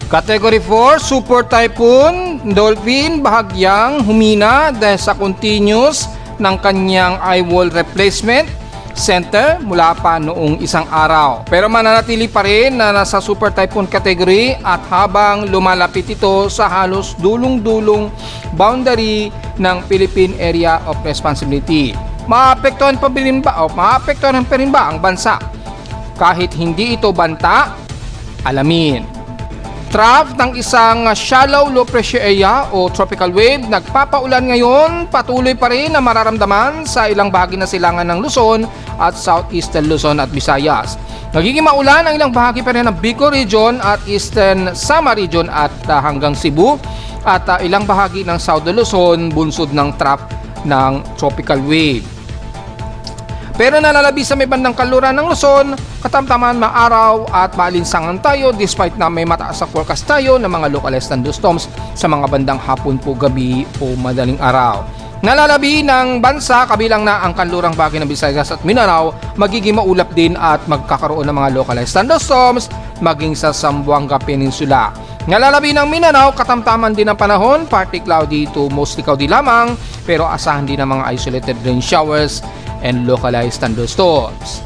Category 4, Super Typhoon Dolphin bahagyang humina dahil sa continuous ng kanyang eye wall replacement center mula pa noong isang araw. Pero mananatili pa rin na nasa Super Typhoon category at habang lumalapit ito sa halos dulong-dulong boundary ng Philippine Area of Responsibility. Maapektuhan pa rin ba ang bansa? Kahit hindi ito banta, alamin. Trough ng isang shallow low pressure area o tropical wave nagpapaulan ngayon, patuloy pa rin na mararamdaman sa ilang bahagi ng silangan ng Luzon at southeastern Luzon at Visayas. Nagiging maulan ang ilang bahagi pa rin ng Bicol region at eastern Samar region at hanggang Cebu at ilang bahagi ng southern Luzon bunsod ng trough ng tropical wave. Pero nalalabi sa may bandang kaluran ng Luzon, katamtaman maaraw at maalinsangan tayo despite na may mataas sa forecast tayo ng mga localized thunderstorms sa mga bandang hapon po, gabi o madaling araw. Nalalabi ng bansa kabilang na ang kanlurang bahagi ng Visayas at Mindanao, magiging maulap din at magkakaroon ng mga localized thunderstorms maging sa Zamboanga Peninsula. Nalalabi ng Mindanao, katamtaman din ang panahon, partly cloudy to mostly cloudy lamang, pero asahan din ng mga isolated rain showers and localized thunderstorms.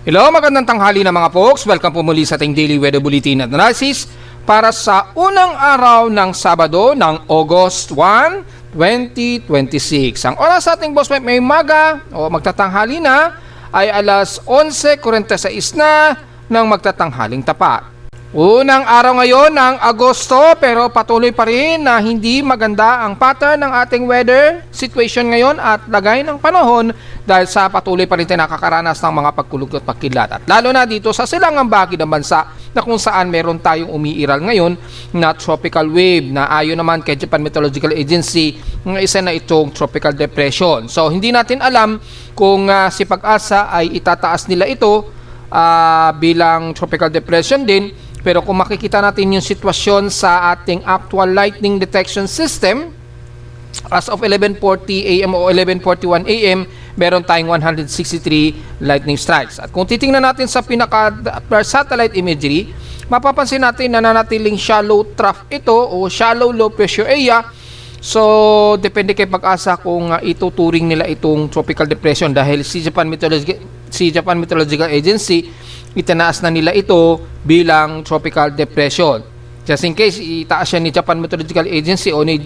Hello, magandang tanghali na mga folks. Welcome po muli sa ating Daily Weather Bulletin at Analysis para sa unang araw ng Sabado ng August 1, 2026. Ang oras sa ating boss may maga o magtatanghali na ay alas 11:46 na ng magtatanghaling tapat. Unang araw ngayon ng Agosto pero patuloy pa rin na hindi maganda ang pattern ng ating weather situation ngayon at lagay ng panahon dahil sa patuloy pa rin tayo nakakaranas ng mga pagkulog at pagkidlat. At lalo na dito sa silangang bahagi ng bansa na kung saan meron tayong umiiral ngayon na tropical wave na ayon naman kay Japan Meteorological Agency ng isa na itong tropical depression. So hindi natin alam kung si Pag-asa ay itataas nila ito bilang tropical depression din. Pero kung makikita natin yung sitwasyon sa ating actual lightning detection system, as of 11:40 AM o 11:41 AM, meron tayong 163 lightning strikes. At kung titingnan natin sa pinaka-satellite imagery, mapapansin natin na nanatiling shallow trough ito o shallow low pressure area. So, depende kay Pag-asa kung ituturing nila itong tropical depression dahil si Japan Meteorological Agency itinaas na nila ito bilang tropical depression. Just in case itaas siya ni Japan Meteorological Agency o ni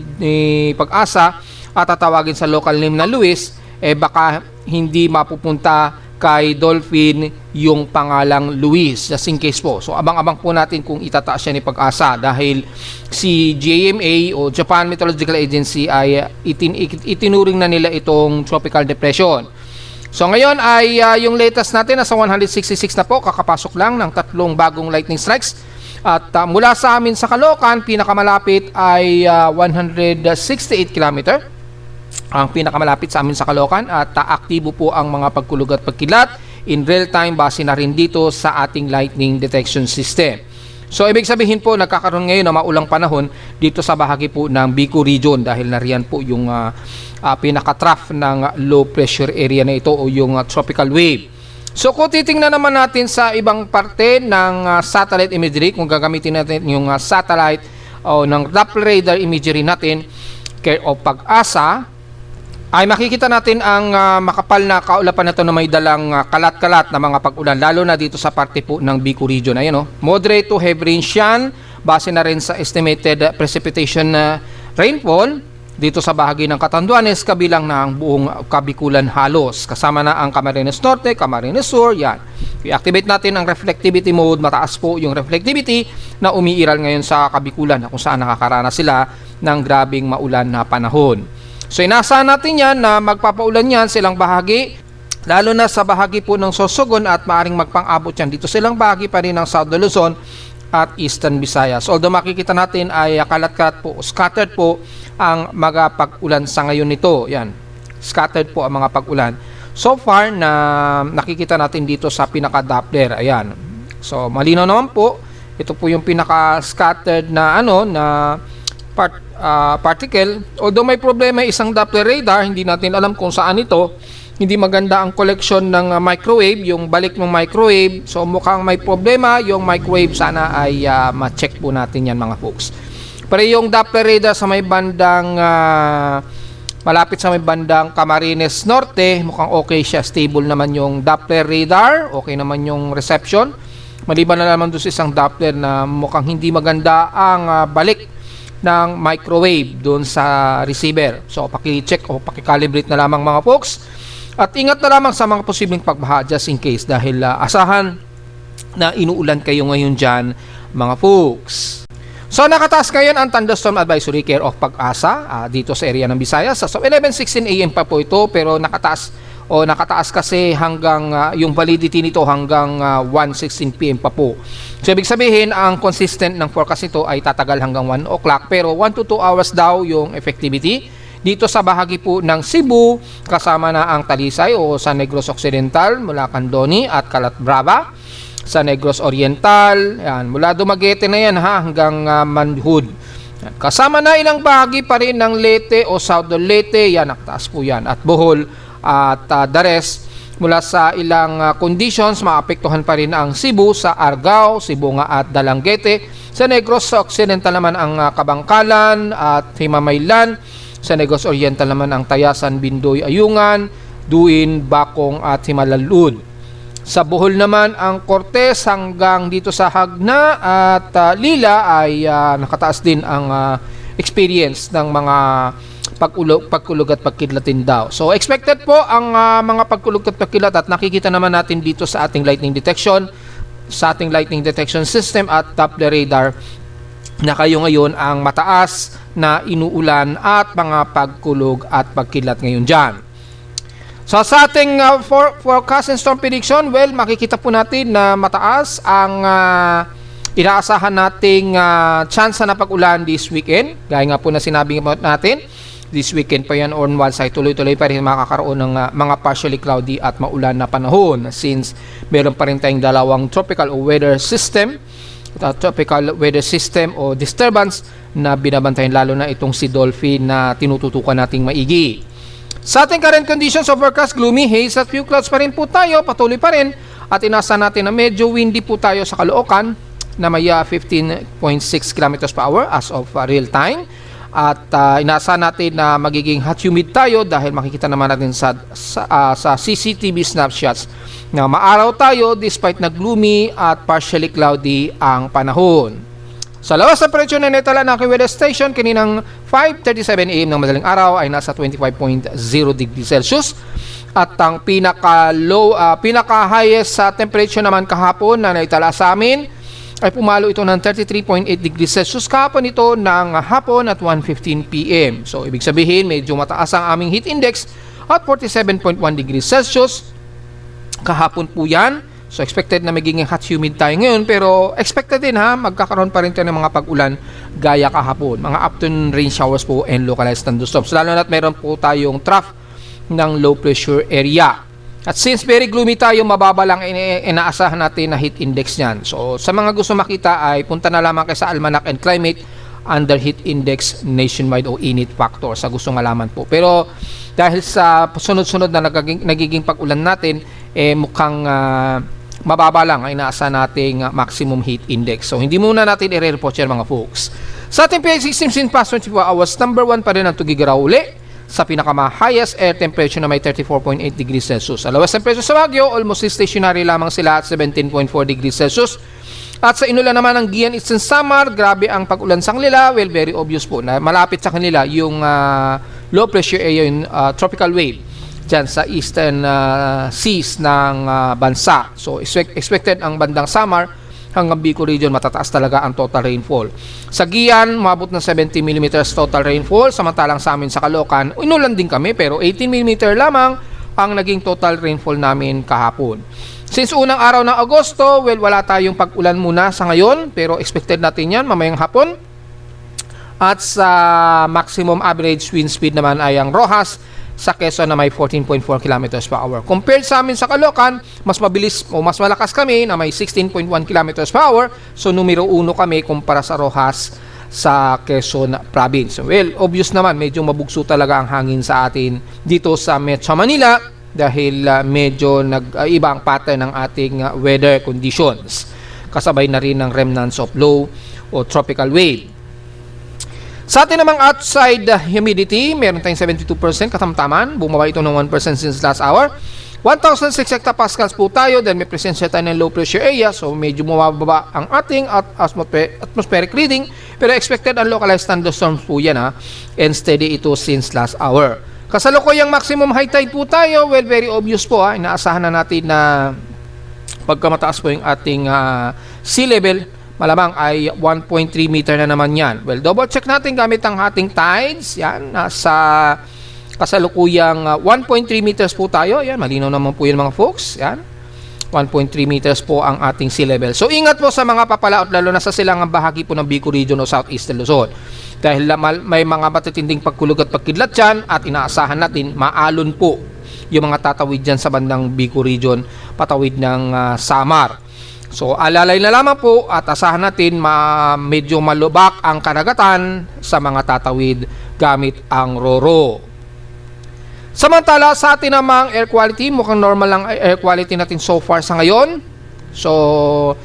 Pag-asa at tatawagin sa local name na Luis, baka hindi mapupunta kay Dolphin yung pangalang Luis, just in case po. So abang-abang po natin kung itataas siya ni Pag-asa dahil si JMA o Japan Meteorological Agency ay itinuring na nila itong tropical depression. So ngayon ay yung latest natin nasa 166 na po, kakapasok lang ng 3 bagong lightning strikes. At mula sa amin sa Caloocan, pinakamalapit ay 168 km. Ang pinakamalapit sa amin sa Caloocan at aktibo po ang mga pagkulog at pagkilat in real time base na rin dito sa ating lightning detection system. So ibig sabihin po nagkakaroon ngayon ng maulang panahon dito sa bahagi po ng Bicol region dahil nariyan po yung pinaka-trough ng low pressure area na ito o yung tropical wave. So kung titingnan naman natin sa ibang parte ng satellite imagery, kung gagamitin natin yung satellite o ng Doppler radar imagery natin kay o Pag-asa, ay makikita natin ang makapal na kaulapan na ito na may dalang kalat-kalat na mga pag-ulan, lalo na dito sa parte po ng Bicol region. Ayan, moderate to heavy rains yan, base na rin sa estimated precipitation rainfall dito sa bahagi ng Catanduanes, kabilang na ang buong Kabikulan halos. Kasama na ang Camarines Norte, Camarines Sur, yan. I-activate natin ang reflectivity mode, mataas po yung reflectivity na umiiral ngayon sa Kabikulan na kung saan nakakaranas sila ng grabing maulan na panahon. So inaasahan natin yan na magpapaulan yan silang bahagi, lalo na sa bahagi po ng Sorsogon at maaring magpang-abot yan dito silang bahagi pa rin ng South Luzon at Eastern Visayas. Although makikita natin ay kalat-kalat po, scattered po ang mga pag-ulan sa ngayon nito. Yan, scattered po ang mga pag-ulan. So far na nakikita natin dito sa pinaka-Doppler, ayan. So malinaw naman po Ito po yung pinaka-scattered na particle. Although may problema isang Doppler radar, hindi natin alam kung saan ito. Hindi maganda ang collection ng microwave, yung balik ng microwave. So mukhang may problema yung microwave, sana ay ma-check po natin yan mga folks. Pero yung Doppler radar sa may bandang malapit sa may bandang Camarines Norte, mukhang okay siya, stable naman yung Doppler radar, okay naman yung reception. Maliban na naman doon sa isang Doppler na mukhang hindi maganda ang balik ng microwave doon sa receiver. So paki-check o paki-calibrate na lamang mga folks. At ingat na lamang sa mga posibleng pagbaha just in case, dahil asahan na inuulan kayo ngayon dyan mga folks. So nakataas ngayon ang thunderstorm advisory care of Pag-asa dito sa area ng Visayas. So 11:16 AM pa po ito, pero nakataas kasi hanggang yung validity nito hanggang 1:16 PM pa po. So ibig sabihin ang consistent ng forecast nito ay tatagal hanggang 1 o'clock, pero 1 to 2 hours daw yung effectivity dito sa bahagi po ng Cebu, kasama na ang Talisay o San Negros Occidental mula Candoni at Calatbrava, sa Negros Oriental, yan, mula Dumaguete na yan hanggang Manhud. Kasama na ilang bahagi pa rin ng Leyte o South Leyte, yan nakataas po yan, at Bohol at the rest. Mula sa ilang conditions, maapektuhan pa rin ang Cebu sa Argao, Sibunga at Dalanguete. Sa Negros Occidental naman ang Kabangkalan at Himamaylan. Sa Negros Oriental naman ang Tayasan, Bindoy, Ayungan, Duin, Bakong at Himalalud. Sa Bohol naman ang Cortes hanggang dito sa Hagna at Lila ay nakataas din ang experience ng mga pagkulog at pagkidlatin daw. So expected po ang mga pagkulog at pagkidlat, at nakikita naman natin dito sa ating lightning detection system at Doppler radar na kayo ngayon ang mataas na inuulan at mga pagkulog at pagkidlat ngayon dyan. So sa ating forecast and storm prediction, well, makikita po natin na mataas ang inaasahan nating chance na pag-ulan this weekend. Gaya nga po na sinabi natin, this weekend pa yan onwards ay tuloy-tuloy pa rin makakaroon ng mga partially cloudy at maulan na panahon, since meron pa rin tayong dalawang tropical weather system o disturbance na binabantayan, lalo na itong si Dolphin na tinututukan nating maigi. Sa ating current conditions of forecast, gloomy, haze at few clouds pa rin po tayo, patuloy pa rin, at inasa natin na medyo windy po tayo sa Caloocan na may 15.6 km per hour as of real time. At inasa natin na magiging hot humid tayo dahil makikita naman natin sa CCTV snapshots na maaraw tayo despite na gloomy at partially cloudy ang panahon. Sa lawas ng temperature na netala ng aking weather station kaninang 5:37 AM ng madaling araw ay nasa 25.0 degrees Celsius. At ang pinaka-highest sa temperature naman kahapon na naitala sa amin ay pumalo ito ng 33.8 degrees Celsius kahapon ito ng hapon at 1:15 PM. So ibig sabihin medyo mataas ang aming heat index at 47.1 degrees Celsius kahapon po yan. So expected na magiging hot humid tayo ngayon, pero expected din magkakaroon pa rin tayo ng mga pag-ulan gaya kahapon. Mga afternoon rain showers po and localized thunderstorms. Lalo na't meron po tayong trough ng low pressure area. At since very gloomy tayo, mababa lang inaasahan natin na heat index niyan. So sa mga gusto makita ay punta na lamang kayo sa Almanac and Climate under heat index nationwide o init factor sa gusto malaman po. Pero dahil sa sunod-sunod na nagiging pag-ulan natin, mukhang mababa lang ay inaasahan nating maximum heat index. So hindi muna natin i-report yan mga folks. Sa ating PX16 since past 24 hours, number 1 pa rin ang Tugigaraw uli sa pinaka-highest air temperature na may 34.8 degrees Celsius. Sa lowest temperature sa Baguio, almost stationary lamang sila at 17.4 degrees Celsius. At sa inulan naman ng Gian, Eastern Samar, grabe ang pag-ulan sa kanila. Well, very obvious po na malapit sa kanila yung low pressure area, yung tropical wave dyan sa eastern seas ng bansa. So expected ang bandang Samar hanggang Bicol region, matataas talaga ang total rainfall. Sa Gian, umabot ng 70 mm total rainfall, samantalang sa amin sa Caloocan, inulan din kami pero 18 mm lamang ang naging total rainfall namin kahapon. Since unang araw ng Agosto, well, wala tayong pag-ulan muna sa ngayon, pero expected natin yan mamayang hapon. At sa maximum average wind speed naman ay ang Rojas sa Quezon na may 14.4 kilometers per hour. Compared sa amin sa Caloocan, mas mabilis o mas malakas kami na may 16.1 kilometers per hour. So numero 1 kami kumpara sa Rojas sa Quezon Province. Well, obvious naman, medyo mabugso talaga ang hangin sa atin dito sa Metro Manila dahil medyo nag-iba ang pattern ng ating weather conditions. Kasabay na rin ng remnants of low o tropical wave. Sa atin namang outside humidity, meron tayong 72% katamtaman. Bumaba ito ng 1% since last hour. 1,006 hectopascals po tayo. Then may presensya tayo ng low pressure area. So medyo bumababa ang ating atmospheric reading. Pero expected ang localized thunderstorms po yan, ha. And steady ito since last hour. Kasalukuyang maximum high tide po tayo. Well, very obvious po, ha. Inaasahan na natin na pagka mataas po yung ating sea level, malamang ay 1.3 meter na naman yan. Well, double check natin gamit ang ating tides. Yan, nasa kasalukuyang 1.3 meters po tayo. Yan, malinaw naman po yun mga folks. Yan, 1.3 meters po ang ating sea level. So, ingat po sa mga papalaot, lalo na sa silangang bahagi po ng Bicol Region o Southeastern Luzon. Dahil may mga matitinding pagkulog at pagkidlat dyan at inaasahan natin, maalon po yung mga tatawid dyan sa bandang Bicol Region, patawid ng Samar. So, alalay na lamang po at asahan natin medyo malubak ang karagatan sa mga tatawid gamit ang RoRo. Samantala, sa atin namang air quality, mukhang normal lang air quality natin so far sa ngayon. So,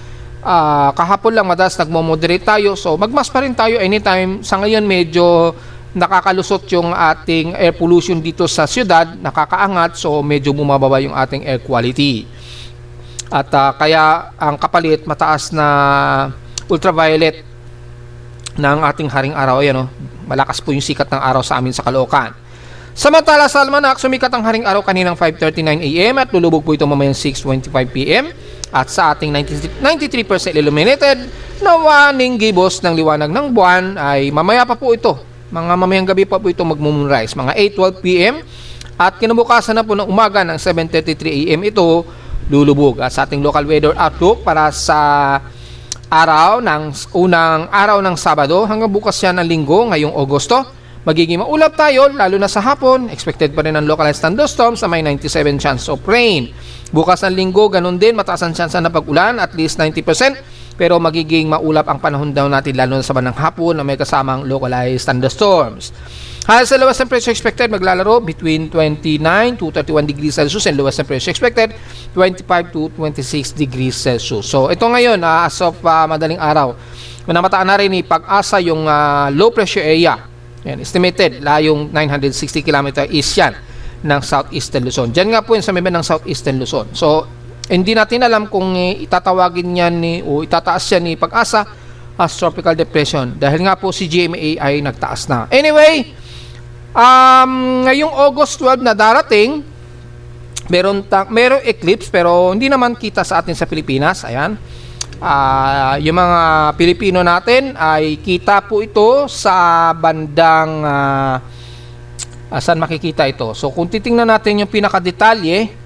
kahapon lang madalas nagmo-moderate tayo. So, magmas pa rin tayo anytime. Sa ngayon, medyo nakakalusot yung ating air pollution dito sa syudad, nakakaangat. So, medyo bumababa yung ating air quality. At kaya ang kapalit, mataas na ultraviolet ng ating haring araw. Ayan, malakas po yung sikat ng araw sa amin sa Caloocan. Samantala sa Almanac, sumikat ang haring araw kaninang 5:39 AM at lulubog po ito mamayang 6:25 PM. At sa ating 93% illuminated na waning gibos ng liwanag ng buwan ay mamaya pa po ito. Mga mamayang gabi pa po ito mag-moonrise. Mga 8:12 PM at kinabukasan na po ng umaga ng 7:33 AM ito lulubog. At sa ating local weather outlook para sa unang araw ng Sabado hanggang bukas yan ng Linggo ngayong Agosto, magiging maulap tayo lalo na sa hapon. Expected pa rin ang localized thunderstorms na may 97 chance of rain. Bukas ng Linggo, ganun din, mataas ang chance na pag-ulan, at least 90%. Pero magiging maulap ang panahon daw natin lalo na sa bandang hapon na may kasamang localized thunderstorms. Highest and lowest temperature expected maglalaro between 29 to 31 degrees Celsius and lowest temperature expected 25 to 26 degrees Celsius. So ito ngayon, as of madaling araw, namataan na rin ni Pag-asa yung low pressure area. Yan, estimated layong 960 km east yan ng Southeastern Luzon. Diyan nga po yun sa may ng Southeastern Luzon. So hindi natin alam kung itatawagin yan o itataas yan ni Pag-asa as tropical depression dahil nga po si GMA ay nagtaas na. Anyway, ngayong August 12 na darating, merong eclipse pero hindi naman kita sa atin sa Pilipinas. Ayan. Yung mga Pilipino natin ay kita po ito sa bandang saan makikita ito. So kung titingnan natin yung pinakadetalye,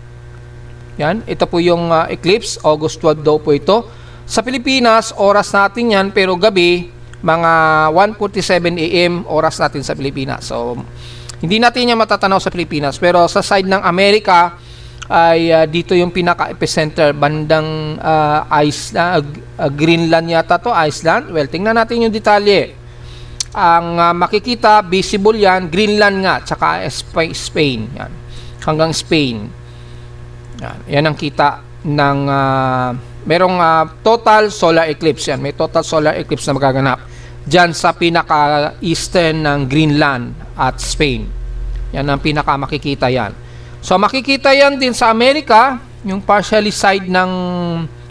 yan, ito po yung eclipse, August 12 daw po ito. Sa Pilipinas, oras natin yan pero gabi, mga 1:47 AM oras natin sa Pilipinas. So, hindi natin yan matatanaw sa Pilipinas. Pero sa side ng Amerika, ay dito yung pinaka-epicenter, bandang Greenland yata to, Iceland. Well, tingnan natin yung detalye. Ang makikita, visible yan, Greenland nga, tsaka Spain. Yan. Hanggang Spain. Yan ang kita ng merong total solar eclipse yan. May total solar eclipse na magaganap dyan sa pinaka-eastern ng Greenland at Spain. Yan ang pinaka makikita yan. So makikita yan din sa Amerika, yung partially side ng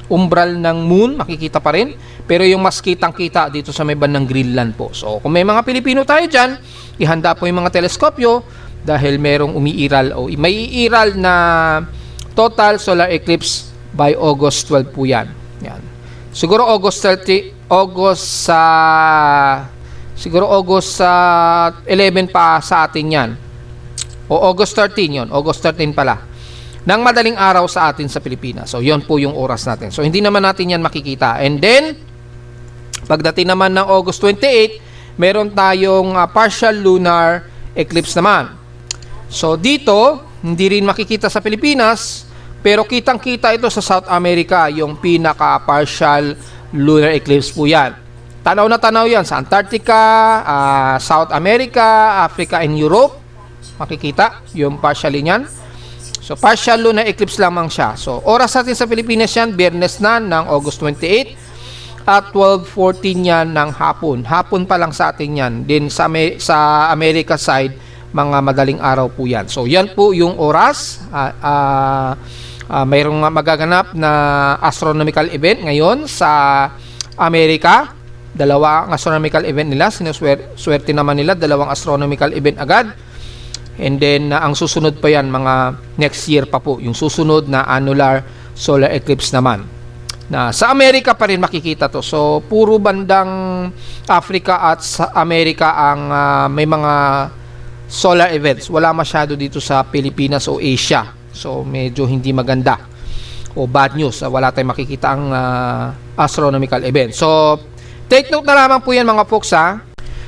umbral ng moon, makikita pa rin. Pero yung mas kitang-kita dito sa may bandang Greenland po. So kung may mga Pilipino tayo dyan, ihanda po yung mga teleskopyo dahil merong umiiral o may iiral na total solar eclipse by August 12 po yan. Yan. Siguro August 11 pa sa atin yan. O August 13 yon, August 13 pala. Nang madaling araw sa atin sa Pilipinas. So, yon po yung oras natin. So, hindi naman natin yan makikita. And then, pagdating naman ng August 28, meron tayong partial lunar eclipse naman. So dito, hindi rin makikita sa Pilipinas, pero kitang-kita ito sa South America, yung pinaka-partial lunar eclipse po yan. Tanaw na tanaw yan sa Antarctica, South America, Africa, and Europe. Makikita yung partially niyan. So partial lunar eclipse lamang siya. So oras natin sa Pilipinas yan, Biyernes na ng August 28 at 12:14 yan ng hapon. Hapon pa lang sa atin yan. Din sa America side, mga madaling araw po yan. So yan po yung oras. Mayroong magaganap na astronomical event ngayon sa Amerika. Dalawa ang astronomical event nila. Swerte naman nila, dalawang astronomical event agad. And then, ang susunod pa yan, mga next year pa po. Yung susunod na annular solar eclipse naman. Na sa Amerika pa rin makikita to. So, puro bandang Africa at sa Amerika ang may mga solar events. Wala masyado dito sa Pilipinas o Asia. So, medyo hindi maganda. O bad news. Wala tayong makikita ang astronomical event. So, take note na lamang po yan mga folks ha.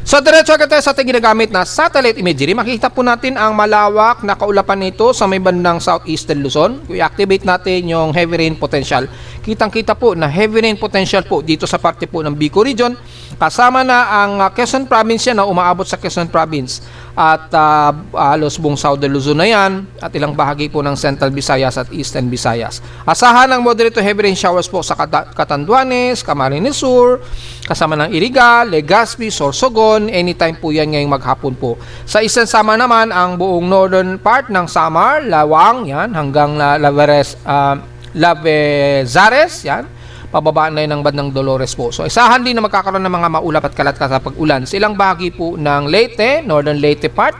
So diretso agad tayo sa ating ginagamit na satellite imagery. Makikita po natin ang malawak na kaulapan nito sa may bandang southeastern Luzon. Kung i-activate natin yung heavy rain potential, kitang-kita po na heavy rain potential po dito sa parte po ng Bicol region. Kasama na ang Quezon province yan na umaabot sa Quezon province. At halos buong southern Luzon na yan at ilang bahagi po ng Central Visayas at Eastern Visayas. Asahan ng moderate to heavy rain showers po sa Catanduanes, Camarines Sur, kasama ng Iriga, Legazpi, Sorsogon, anytime po yan ngayong maghapon po. Sa Eastern Samar naman, ang buong northern part ng Samar, Lawang, yan, hanggang Lavezares, yan, pababaan na yun ng bandang Dolores po. So, isahan din na magkakaroon ng mga maulap at kalat sa pag-ulan. Silang bahagi po ng Leyte, northern Leyte part,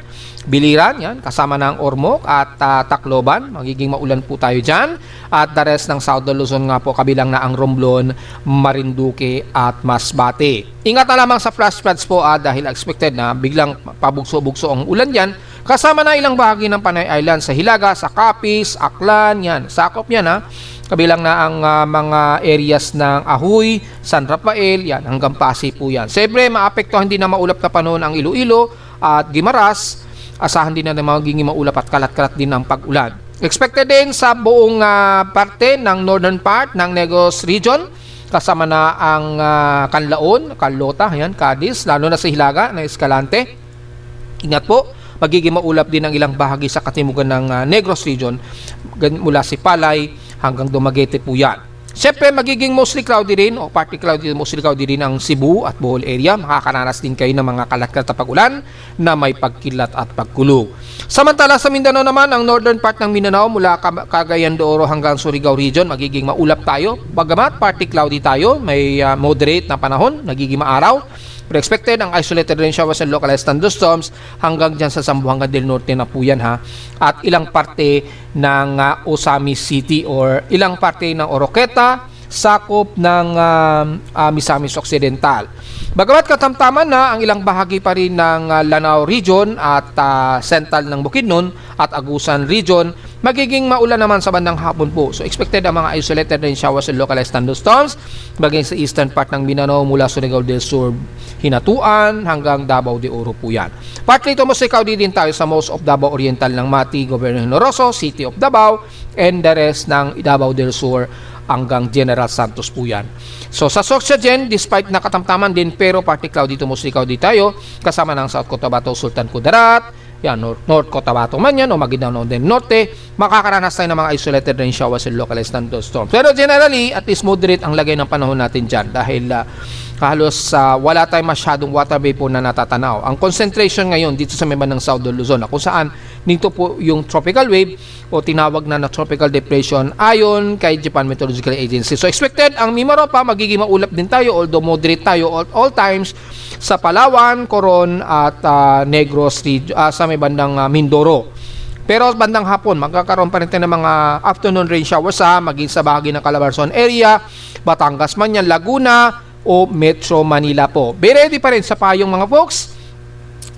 Biliran, yan, kasama ng Ormoc at Tacloban. Magiging maulan po tayo dyan. At the rest ng Southern Luzon nga po, kabilang na ang Romblon, Marinduque at Masbate. Ingat na lamang sa flash floods po dahil expected na biglang pabugso-bugso ang ulan dyan. Kasama na ilang bahagi ng Panay Island sa Hilaga, sa Capiz, Aklan, yan. Sakop yan ha. Kabilang na ang mga areas ng Ahoy, San Rafael, yan, hanggang Pasay po yan. Siyempre, maapektuhan din na maulap na panahon ang Iloilo at Guimaras. Asahan din na magiging maulap at kalat-kalat din ang pag-ulan. Expected din sa buong parte ng northern part ng Negros region. Kasama na ang Canlaon, Calota, yan, Cadiz, lalo na sa Hilaga, na Escalante. Ingat po, magiging maulap din ang ilang bahagi sa katimugan ng Negros region mula si Palay hanggang Dumaguete po yan. Siyempre, magiging mostly cloudy rin o partly cloudy, mostly cloudy rin ang Cebu at Bohol area. Makakaranas din kayo ng mga kalat-kalat na pag-ulan na may pagkilat at pagkulog. Samantala sa Mindanao naman, ang northern part ng Mindanao mula Cagayan de Oro hanggang Surigao region, magiging maulap tayo. Bagamat partly cloudy tayo, may moderate na panahon, nagiging maaraw. Pero expected ang isolated rain showers and localized thunderstorms hanggang dyan sa Zamboanga del Norte na po yan ha. At ilang parte ng Osamis City or ilang parte ng Oroqueta, sakop ng Misamis Occidental. Bagamat katamtaman na ang ilang bahagi pa rin ng Lanao region at central ng Bukidnon at Agusan region, magiging maulan naman sa bandang hapon po. So expected ang mga isolated rain showers and localized thunderstorms bagay sa eastern part ng Mindanao mula Surigao del Sur, Hinatuan hanggang Davao de Oro po yan. Partly ito musikaw din tayo sa most of Davao Oriental ng Mati, Gobyerno Generoso, City of Davao, and the rest ng Davao del Sur hanggang General Santos po yan. So sa Sorsogon, despite nakatamtaman din pero partly cloudy to mostly cloudy tayo kasama ng South Cotabato, Sultan Kudarat, yan, North Cotabato man yan o Maguindanao del Norte, makakaranas tayo ng mga isolated rain showers and localized thunderstorms. Pero generally, at least moderate ang lagay ng panahon natin dyan dahil halos wala tayong masyadong water vapor na natatanaw. Ang concentration ngayon dito sa may bandang Southern Luzon kung saan nito po yung tropical wave o tinawag na tropical depression ayon kay Japan Meteorological Agency. So expected ang Mimaropa magiging maulap din tayo although moderate tayo all times sa Palawan, Coron at Negros sa may bandang Mindoro. Pero bandang hapon, magkakaroon pa rin tayo ng mga afternoon rain showers maging sa bahagi ng Calabarzon area, Batangas man yan, Laguna o Metro Manila po. Be ready pa rin sa payong mga folks.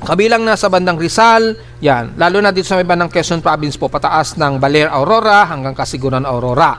Kabilang na sa bandang Rizal, yan, lalo na dito sa may bandang Quezon Province po, pataas ng Baler Aurora hanggang Kasiguran Aurora.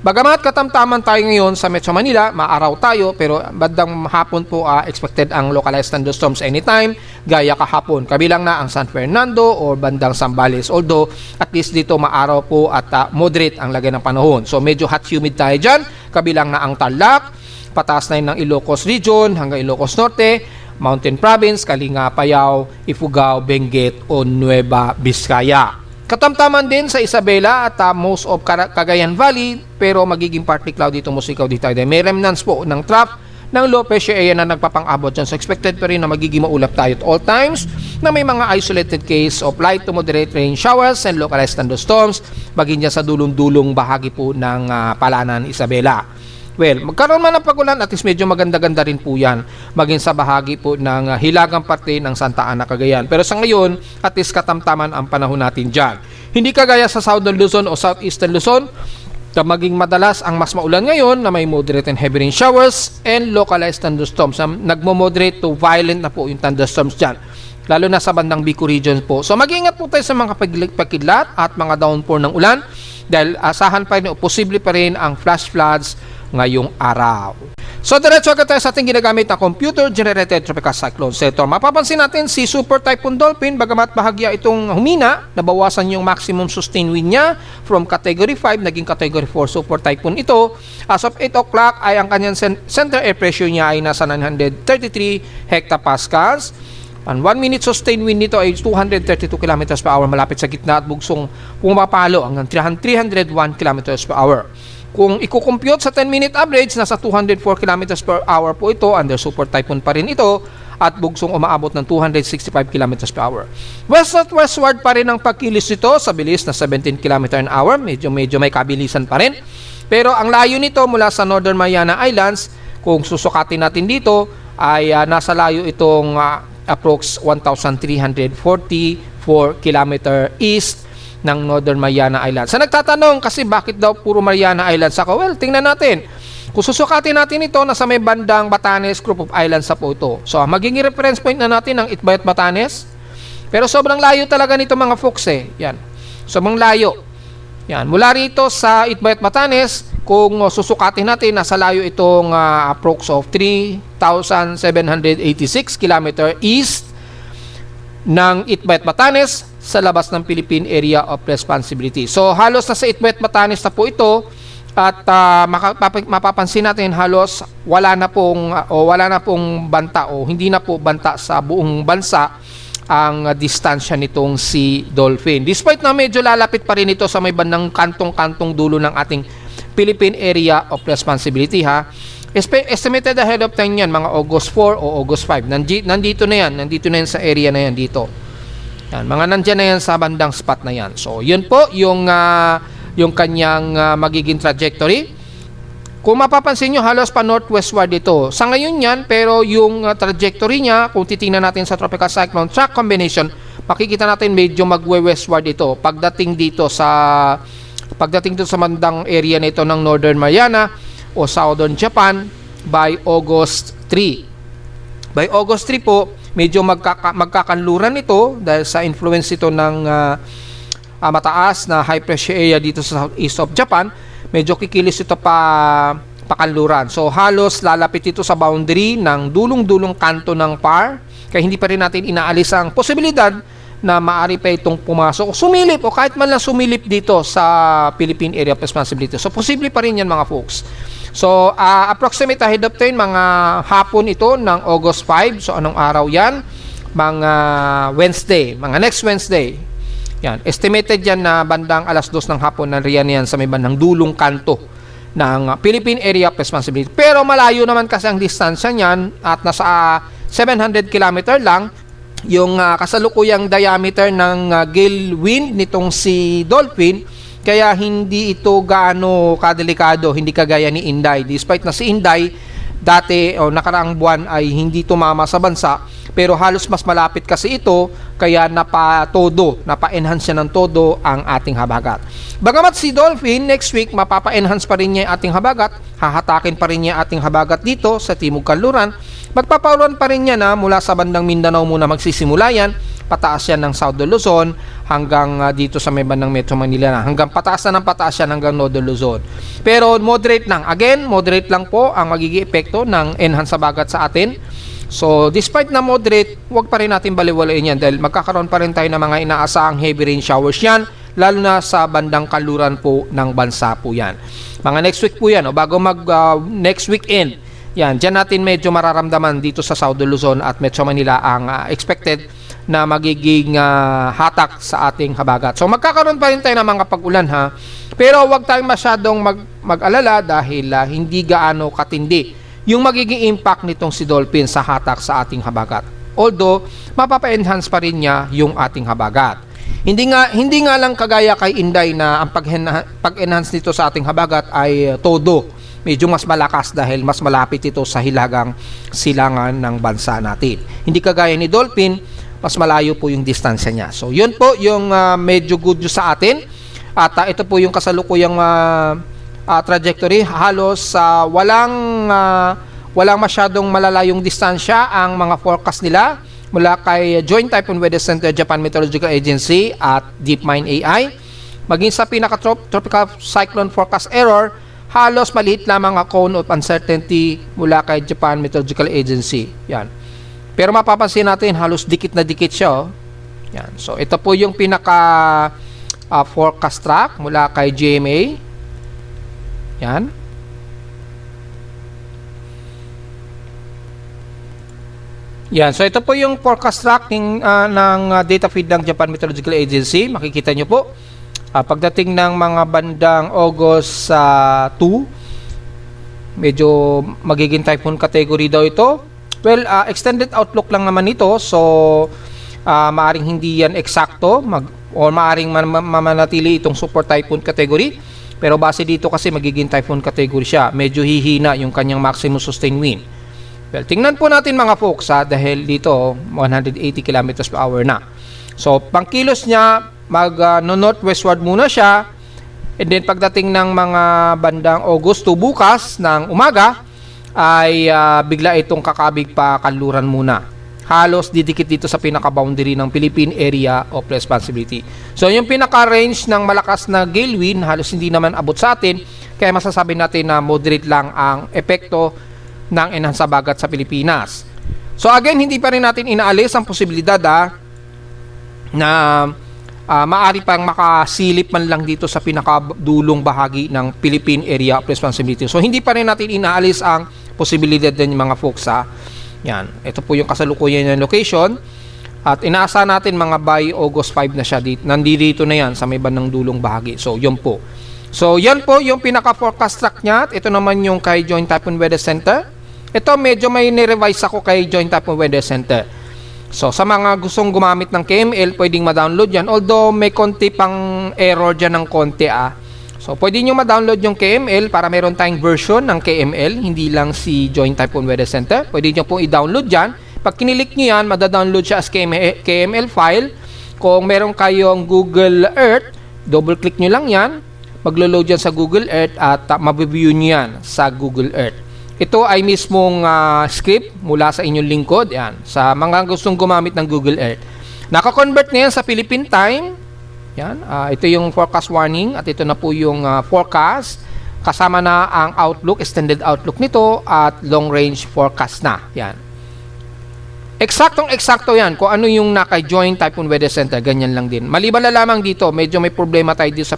Bagamat katamtaman tayo ngayon sa Metro Manila, maaraw tayo, pero bandang hapon po expected ang localized thunderstorms anytime, gaya kahapon. Kabilang na ang San Fernando o bandang Zambales. Although, at least dito maaraw po at moderate ang lagay ng panahon. So, medyo hot humid tayo dyan. Kabilang na ang Tarlac, pataas na yun ng Ilocos Region hanggang Ilocos Norte, Mountain Province, Kalinga, Payao, Ifugao, Benguet o Nueva Vizcaya. Katamtaman din sa Isabela at most of Cagayan Valley, pero magiging partly cloudy itong Musikaw dito. May remnants po ng trough ng low pressure area na nagpapang-abot dyan. So expected pa rin na magiging maulap tayo at all times na may mga isolated case of light to moderate rain showers and localized thunderstorms baging dyan sa dulong-dulong bahagi po ng Palanan, Isabela. Well, magkaroon man ng pagulan, at least medyo maganda-ganda rin po yan maging sa bahagi po ng hilagang parte ng Santa Ana, Cagayan. Pero sa ngayon, at least katamtaman ang panahon natin dyan. Hindi kagaya sa Southern Luzon o Southeastern Luzon, na maging madalas ang mas maulan ngayon na may moderate and heavy rain showers and localized thunderstorms. Nagmo-moderate to violent na po yung thunderstorms dyan, lalo na sa bandang Bicol region po. So mag-ingat po tayo sa mga pagkidlat at mga downpour ng ulan dahil asahan pa rin o posible pa rin ang flash floods ngayong araw. So diretso agad tayo sa ating ginagamit na computer-generated tropical cyclone center. Mapapansin natin si Super Typhoon Dolphin, bagamat bahagya itong humina, nabawasan yung maximum sustained wind niya from Category 5, naging Category 4 Super Typhoon ito. As of 8 o'clock ay ang kanyang center air pressure niya ay nasa 933 hectopascals. Ang 1 minute sustained wind nito ay 232 km per hour, malapit sa gitna at bugsong pumapalo hanggang 301 km per hour. Kung i-compute sa 10-minute average, nasa 204 km per hour po ito, under super typhoon pa rin ito, at bugsong umaabot ng 265 km per hour. Westward pa rin ang pagkilis nito sa bilis na 17 km an hour, medyo may kabilisan pa rin. Pero ang layo nito mula sa Northern Mariana Islands, kung susukatin natin dito, ay nasa layo itong approx 1,344 km east ng Northern Mariana Islands. Sa nagtatanong kasi bakit daw puro Mariana Islands ako? Well, tingnan natin. Kung susukatin natin ito, nasa may bandang Batanes Group of Islands sa po ito. So, magiging reference point na natin ang Itbayat Batanes. Pero sobrang layo talaga nito mga folks eh. Yan. Sobrang layo. Yan. Mula rito sa Itbayat Batanes, kung susukatin natin, nasa layo itong approx of 3,786 km east ng Itbayat Batanes sa labas ng Philippine Area of Responsibility. So halos nasa Itbayat Batanes na po ito at mapapansin natin halos wala na pong banta o hindi na po banta sa buong bansa ang distansya nitong si Dolphin. Despite na medyo lalapit pa rin ito sa may bandang kantong-kantong dulo ng ating Philippine Area of Responsibility estimated ahead of time yan, mga August 4 o August 5. Nandito na yan sa area na yan dito. Yan, mga nandyan na yan sa bandang spot na yan. So, yun po yung kanyang magiging trajectory. Kung mapapansin nyo, halos pa northwestward ito. Sa ngayon yan, pero yung trajectory niya, kung titingnan natin sa tropical cyclone track combination, makikita natin medyo magwe-westward ito. Pagdating dito sa bandang area na ito ng Northern Mariana o Southern Japan by August 3. By August 3 po, medyo magkakanluran ito dahil sa influence ito ng mataas na high pressure area dito sa southeast of Japan. Medyo kikilis ito pakanluran. So halos lalapit ito sa boundary ng dulong-dulong kanto ng PAR. Kaya hindi pa rin natin inaalis ang posibilidad na maaari pa itong pumasok o sumilip o kahit man lang sumilip dito sa Philippine Area of Responsibility. So posible pa rin yan mga folks. So approximate ahead of time mga hapon ito ng August 5. So anong araw yan? Mga Wednesday, mga next Wednesday. Yan, estimated yan na bandang alas 2 ng hapon na riyan yan sa may bandang dulong kanto ng Philippine Area of Responsibility. Pero malayo naman kasi ang distansya niyan at nasa 700 km lang yung kasalukuyang diameter ng gale wind nitong si Dolphin. Kaya hindi ito gaano kadelikado, hindi kagaya ni Inday. Despite na si Inday dati o nakaraang buwan ay hindi tumama sa bansa, pero halos mas malapit kasi ito, kaya napa-enhance siya ng todo ang ating habagat. Bagamat si Dolphin next week mapapa-enhance pa rin niya ating habagat, hahatakin pa rin niya ating habagat dito sa Timog Kanluran, magpapaulan pa rin niya na mula sa bandang Mindanao muna magsisimula yan, pataas yan ng South Luzon hanggang dito sa may bandang Metro Manila na. Hanggang pataas na ng pataas yan hanggang Northern Luzon. Pero moderate lang. Again, moderate lang po ang magiging epekto ng enhanced habagat sa atin. So, despite na moderate, huwag pa rin natin baliwalain yan dahil magkakaroon pa rin tayo ng mga inaasahang heavy rain showers yan, lalo na sa bandang kaluran po ng bansa po yan. Mga next week po yan, bago next weekend, yan, dyan natin medyo mararamdaman dito sa South Luzon at Metro Manila ang expected na magiging hatak sa ating habagat. So, magkakaroon pa rin tayo ng mga pag-ulan ha, pero huwag tayong masyadong mag-alala dahil hindi gaano katindi yung magiging impact nitong si Dolphin sa hatak sa ating habagat. Although, mapapa-enhance pa rin niya yung ating habagat. Hindi nga lang kagaya kay Inday na ang pag-enhance nito sa ating habagat ay todo. Medyo mas malakas dahil mas malapit ito sa hilagang silangan ng bansa natin. Hindi kagaya ni Dolphin, mas malayo po yung distansya niya. So, yun po yung medyo good news sa atin. At ito po yung kasalukuyang trajectory. Halos walang masyadong malalayong distansya ang mga forecast nila mula kay Joint Typhoon Weather Center, Japan Meteorological Agency at DeepMind AI. Maging sa pinaka-tropical cyclone forecast error, halos maliit lamang ang cone of uncertainty mula kay Japan Meteorological Agency. Yan. Pero mapapansin natin, halos dikit na dikit siya. Yan. So, ito po yung pinaka forecast track mula kay GMA. Yan. Yan. So, ito po yung forecast tracking ng data feed ng Japan Meteorological Agency. Makikita nyo po. Pagdating ng mga bandang August 2, medyo magiging typhoon category daw ito. Well, extended outlook lang naman ito. So, maaring hindi yan eksakto o maaring mamanatili itong super typhoon category. Pero base dito kasi magiging typhoon category siya. Medyo hihina yung kanyang maximum sustained wind. Well, tingnan po natin mga folks dahil dito 180 km per hour na. So, pangkilos niya, northwestward muna siya. And then pagdating ng mga bandang August 2 bukas ng umaga, ay bigla itong kakabig pa kanluran muna. Halos didikit dito sa pinaka-boundary ng Philippine Area of Responsibility. So, yung pinaka-range ng malakas na gale wind, halos hindi naman abot sa atin. Kaya masasabi natin na moderate lang ang epekto ng enhanced habagat sa Pilipinas. So, again, hindi pa rin natin inaalis ang posibilidad na maaari pang makasilip man lang dito sa pinakadulong bahagi ng Philippine Area of Responsibility. So, hindi pa rin natin inaalis ang posibilidad din yung mga folks Yan. Ito po yung kasalukuyan ng location. At inaasahan natin mga by August 5 na siya dito. Nandito na yan sa may bandang dulong bahagi. So, yun po. So, yan po yung pinaka-forecast track niya. Ito naman yung kay Joint Typhoon Weather Center. Ito, medyo may nirevise ako kay Joint Typhoon Weather Center. So, sa mga gustong gumamit ng KML, pwedeng ma-download yan. Although, may konti pang error dyan ng konti So, pwede nyo ma-download yung KML para meron tayong version ng KML, hindi lang si Joint Typhoon Weather Center. Pwede nyo pong i-download dyan. Pag kinilik nyo yan, madadownload siya as KML file. Kung meron kayong Google Earth, double-click nyo lang yan. Maglo-load yan sa Google Earth at mabiview nyo yan sa Google Earth. Ito ay mismong script mula sa inyong lingkod. Yan, sa mga gustong gumamit ng Google Earth. Naka-convert na yan sa Philippine Time. Yan, ito yung forecast warning at ito na po yung forecast kasama na ang outlook, extended outlook nito at long range forecast na. Yan. Eksaktong-eksakto yan kung ano yung naka-Joint Typhoon Weather Center, ganyan lang din. Maliban na lamang dito, medyo may problema tayo dito sa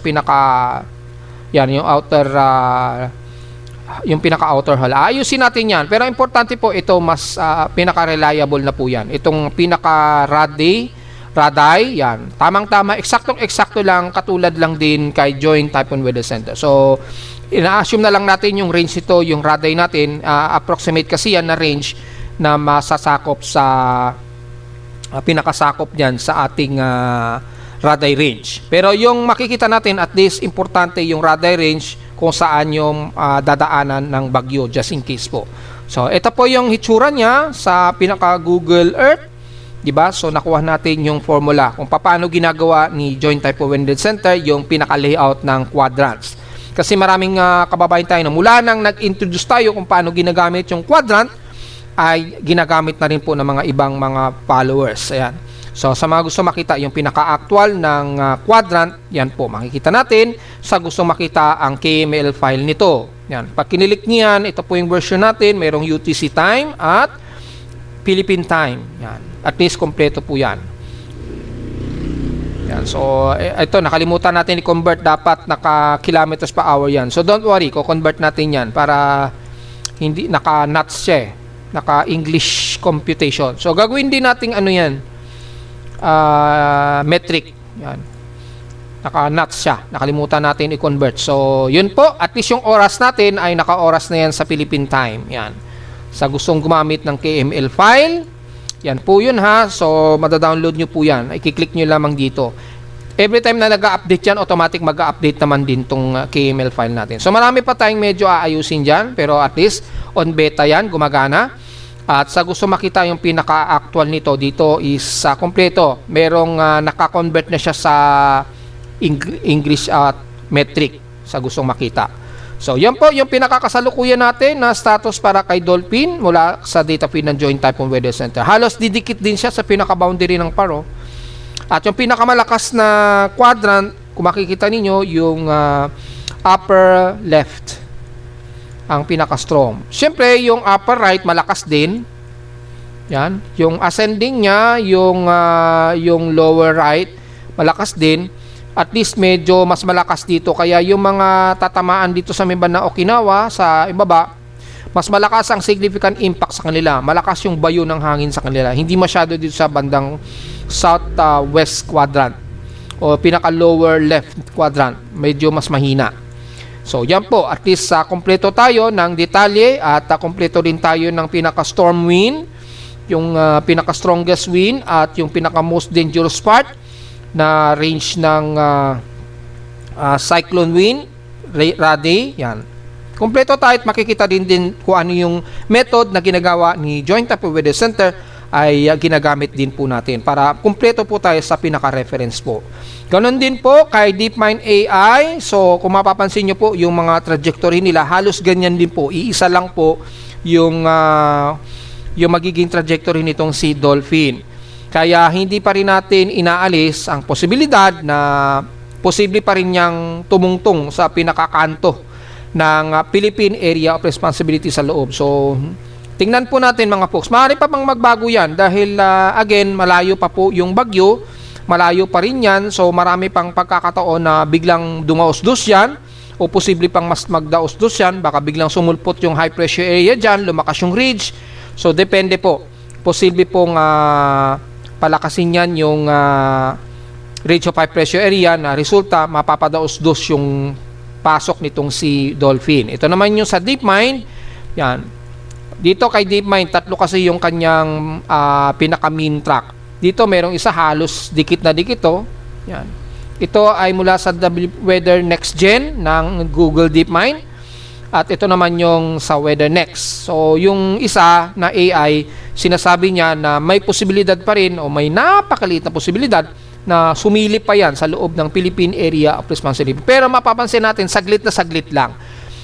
yung pinaka-outer hull. Ayusin natin yan. Pero importante po ito, mas pinaka-reliable na po yan. Itong pinaka-radar, yan. Tamang-tama, eksaktong-eksakto lang, katulad lang din kay Joint Typhoon Weather Center. So, ina-assume na lang natin yung range nito, yung radar natin, approximate kasi yan na range na masasakop sa pinakasakop dyan sa ating radar range. Pero yung makikita natin, at least importante yung radar range kung saan yung dadaanan ng bagyo, just in case po. So, ito po yung hitsura niya sa pinaka-Google Earth. Diba? So, nakuha natin yung formula kung paano ginagawa ni Joint Typhoon Weather Center yung pinaka-layout ng quadrants. Kasi maraming kababayan tayo na mula nang nag-introduce tayo kung paano ginagamit yung quadrant, ay ginagamit na rin po ng mga ibang mga followers. Ayan. So sa mga gusto makita yung pinaka-actual ng quadrant, yan po, makikita natin. Sa gusto makita ang KML file nito, yan. Pag kinilik niyan, ito po yung version natin. Mayroong UTC time at Philippine time. Yan. At least kompleto po yan. Yan. So ito, nakalimutan natin i-convert. Dapat naka-kilometers per hour yan. So don't worry, ko-convert natin yan para hindi naka-nuts siya eh. Naka-English computation. So gagawin din natin ano yan, metric. Yan. Naka-nuts siya. Nakalimutan natin i-convert. So, yun po. At least yung oras natin ay naka-oras na yan sa Philippine time. Yan. Sa gustong gumamit ng KML file, yan po yun ha. So, madadownload nyo po yan. I-click nyo lamang dito. Every time na nag-update yan, automatic mag-update naman din tong KML file natin. So, marami pa tayong medyo aayusin dyan. Pero at least, on beta yan, gumagana. At sa gusto makita yung pinaka-actual nito, dito is kompleto. Merong naka-convert na siya sa English at metric sa gustong makita. So, yan po yung pinakakasalukuyan natin na status para kay Dolphin mula sa data feed ng Joint Typhoon Weather Center. Halos didikit din siya sa pinaka-boundary ng Paro. At yung pinakamalakas na quadrant, kung makikita ninyo, yung upper left ang pinaka-strong. Siyempre, yung upper right, malakas din. Yan. Yung ascending niya, yung lower right, malakas din. At least medyo mas malakas dito. Kaya yung mga tatamaan dito sa Miban na Okinawa, sa ibaba, mas malakas ang significant impact sa kanila. Malakas yung bayo ng hangin sa kanila. Hindi masyado dito sa bandang southwest quadrant o pinaka-lower left quadrant. Medyo mas mahina. So, yan po. At least kompleto tayo ng detalye at kompleto din tayo ng pinaka-storm wind, yung pinaka-strongest wind at yung pinaka-most dangerous part na range ng cyclone wind, Rade. Yan. Kompleto tayo at makikita din kung ano yung method na ginagawa ni Joint Typhoon Weather Center ay ginagamit din po natin para kumpleto po tayo sa pinaka-reference po. Ganon din po kay DeepMind AI. So, kung mapapansin nyo po, yung mga trajectory nila, halos ganyan din po. Iisa lang po yung magiging trajectory nitong si Dolphin. Kaya hindi pa rin natin inaalis ang posibilidad na posible pa rin niyang tumungtong sa pinakakanto ng Philippine Area of Responsibility sa loob. So, tingnan po natin mga folks. Maaari pa bang magbago yan dahil again, malayo pa po yung bagyo, malayo pa rin yan. So, marami pang pagkakataon na biglang dumaos-dos yan o posible pang mas magdaos-dos yan. Baka biglang sumulpot yung high pressure area dyan, lumakas yung ridge. So, depende po. Posible pong palakasin yan yung ridge of high pressure area na resulta mapapadaos-dos yung pasok nitong si Dolphin. Ito naman yung sa DeepMind. Yan. Dito kay DeepMind, tatlo kasi yung kanyang pinaka-mean track. Dito merong isa halos dikit na dikit to. Yan. Ito ay mula sa Weather Next Gen ng Google DeepMind. At ito naman yung sa Weather Next. So, yung isa na AI, sinasabi niya na may posibilidad pa rin o may napakaliit na posibilidad na sumilip pa yan sa loob ng Philippine Area of Responsibility. Pero mapapansin natin, saglit na saglit lang.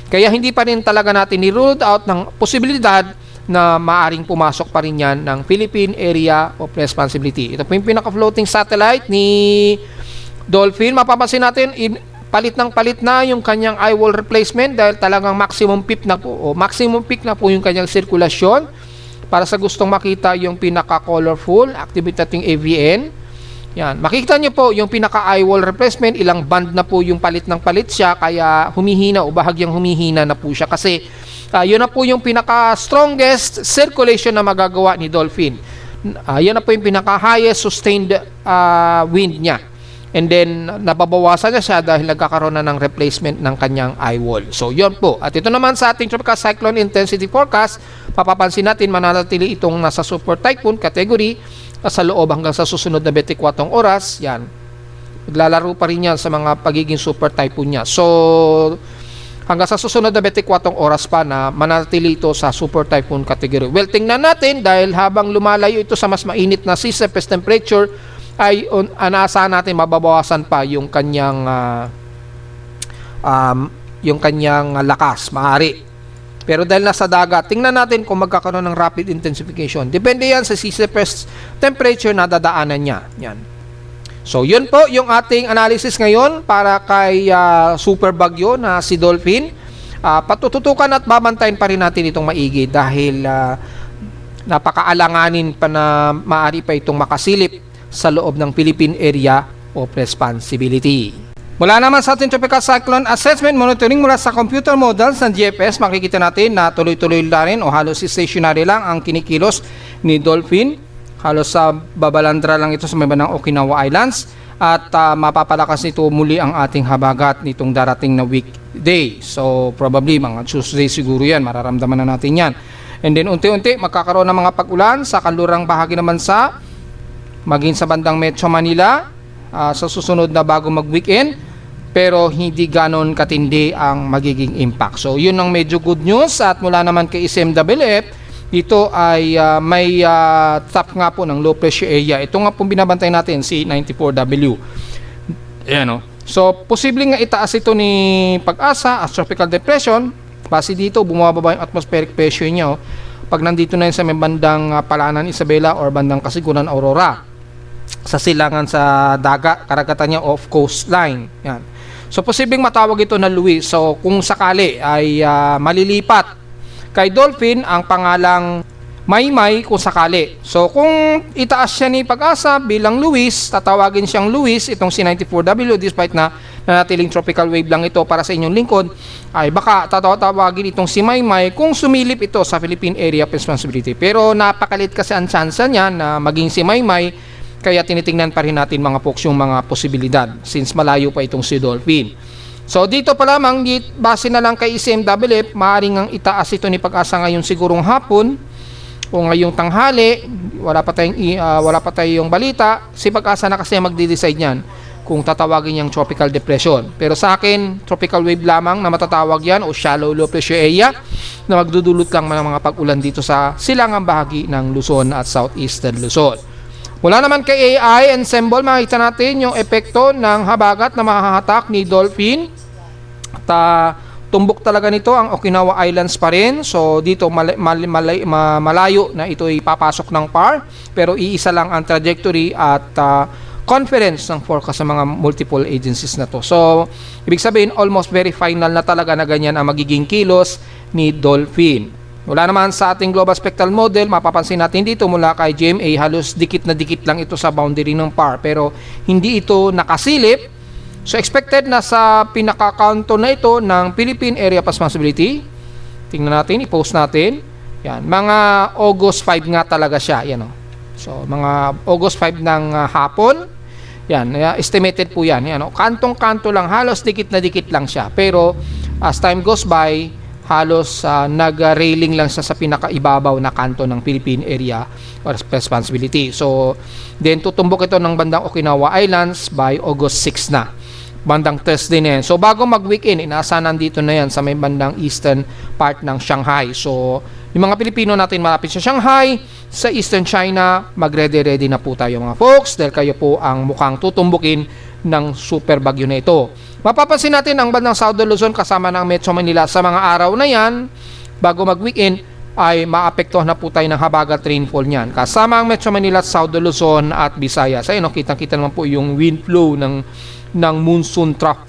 Kaya hindi pa rin talaga natin ni-ruled out ng posibilidad na maaring pumasok pa rin yan ng Philippine Area of Responsibility. Ito po yung pinaka-floating satellite ni Dolphin. Mapapansin natin, palit na yung kanyang eye wall replacement dahil talagang maximum peak na po yung kanyang sirkulasyon para sa gustong makita yung pinaka-colorful activity nating AVN. Yan. Makikita nyo po yung pinaka-eye wall replacement, ilang band na po yung palit siya kaya humihina o bahagyang humihina na po siya kasi yun na po yung pinaka-strongest circulation na magagawa ni Dolphin. Yun na po yung pinaka-highest sustained wind niya. And then, nababawasan na siya dahil nagkakaroon na ng replacement ng kanyang eye wall. So, yun po. At ito naman sa ating Tropical Cyclone Intensity Forecast, papapansin natin mananatili itong nasa Super Typhoon category sa loob hanggang sa susunod na 24 oras. Yan. Maglalaro pa rin yan sa mga pagiging Super Typhoon niya. So, hanggang sa susunod na 24 oras pa na mananatili ito sa Super Typhoon category. Well, tingnan natin dahil habang lumalayo ito sa mas mainit na sea surface temperature, ay anaasahan natin mababawasan pa yung kanyang lakas, maaari. Pero dahil nasa dagat, tingnan natin kung magkakaroon ng rapid intensification. Depende yan sa sea surface temperature na dadaanan niya. Yan. So, yun po yung ating analysis ngayon para kay super bagyo na si Dolphin. Patututukan at babantayin pa rin natin itong maigi dahil napakaalanganin pa na maaari pa itong makasilip sa loob ng Philippine Area of Responsibility. Mula naman sa ating Tropical Cyclone Assessment Monitoring mula sa computer models ng GFS, makikita natin na tuloy-tuloy na rin o halos stationary lang ang kinikilos ni Dolphin. Halos sa babalandra lang ito sa may bandang Okinawa Islands at mapapalakas nito muli ang ating habagat nitong darating na weekday. So probably mga Tuesday siguro yan, mararamdaman na natin yan. And then unti-unti magkakaroon ng mga pag-ulan sa kanlurang bahagi ng bansa, maging sa bandang Metro Manila sa susunod na bago mag-weekend, pero hindi ganon katindi ang magiging impact. So yun ang medyo good news. At mula naman kay SMWF, ito ay may top nga po ng low pressure area. Ito nga pong binabantay natin, si 94W. Ayan o. So posibleng nga itaas ito ni Pag-asa as tropical depression. Base dito, bumababa yung atmospheric pressure niya. Pag nandito na yun sa may bandang Palanan, Isabela or bandang Kasiguran, Aurora, sa silangan sa dagat, karagatan niya off coastline. Yan. So posibleng matawag ito na Luis. So kung sakali ay malilipat kay Dolphin ang pangalang Maymay kung sakali. So kung itaas siya ni Pag-asa bilang Luis, tatawagin siyang Luis itong si 94W despite na nanatiling tropical wave lang ito para sa inyong lingkod, ay baka tatawagin itong si Maymay kung sumilip ito sa Philippine Area of Responsibility. Pero napakalit kasi ang chance niya na maging si Maymay, kaya tinitingnan pa rin natin mga folks yung mga posibilidad since malayo pa itong si Dolphin. So dito pa lamang, base na lang kay SMWF, maaaring ang itaas ito ni Pag-asa ngayon sigurong hapon o ngayong tanghali. Wala pa tayong balita. Si Pag-asa na kasi magde-decide niyan kung tatawagin niyang tropical depression. Pero sa akin, tropical wave lamang na matatawag yan o shallow low pressure area na magdudulot lang ng mga pag-ulan dito sa silangang bahagi ng Luzon at southeastern Luzon. Mula naman kay AI Ensemble, makita natin yung epekto ng habagat na mahahatak ni Dolphin. At tumbok talaga nito ang Okinawa Islands pa rin. So dito malayo na ito ay papasok ng PAR. Pero iisa lang ang trajectory at conference ng forecast sa mga multiple agencies na to. So ibig sabihin almost very final na talaga na ganyan ang magiging kilos ni Dolphin. Wala naman sa ating global spectral model, mapapansin natin dito mula kay GMA, halos dikit na dikit lang ito sa boundary ng PAR, pero hindi ito nakasilip. So expected na sa pinaka-counter na ito ng Philippine Area of Responsibility. Tingnan natin, i-post natin. Yan, mga August 5 nga talaga siya. Yan, so mga August 5 ng hapon. Yan, estimated po yan. Yan, kantong-kanto lang, halos dikit na dikit lang siya. Pero as time goes by, halos nag-railing lang siya sa pinakaibabaw na kanto ng Philippine Area of Responsibility. So, then tutumbok ito ng bandang Okinawa Islands by August 6 na. Bandang Thursday na yan. So, bago mag-weekend, inaasahan nandito na yan sa may bandang eastern part ng Shanghai. So, yung mga Pilipino natin malapit sa Shanghai, sa eastern China, mag-ready-ready na po tayo mga folks dahil kayo po ang mukhang tutumbukin ng super bagyo na ito. Mapapansin natin ang bandang Southern Luzon kasama ng Metro Manila sa mga araw na yan, bago mag-weekend, ay maapektuhan na po tayo ng habagat rainfall niyan. Kasama ang Metro Manila, Southern Luzon at Visayas. Ayun, kitang-kita naman po yung wind flow ng monsoon trough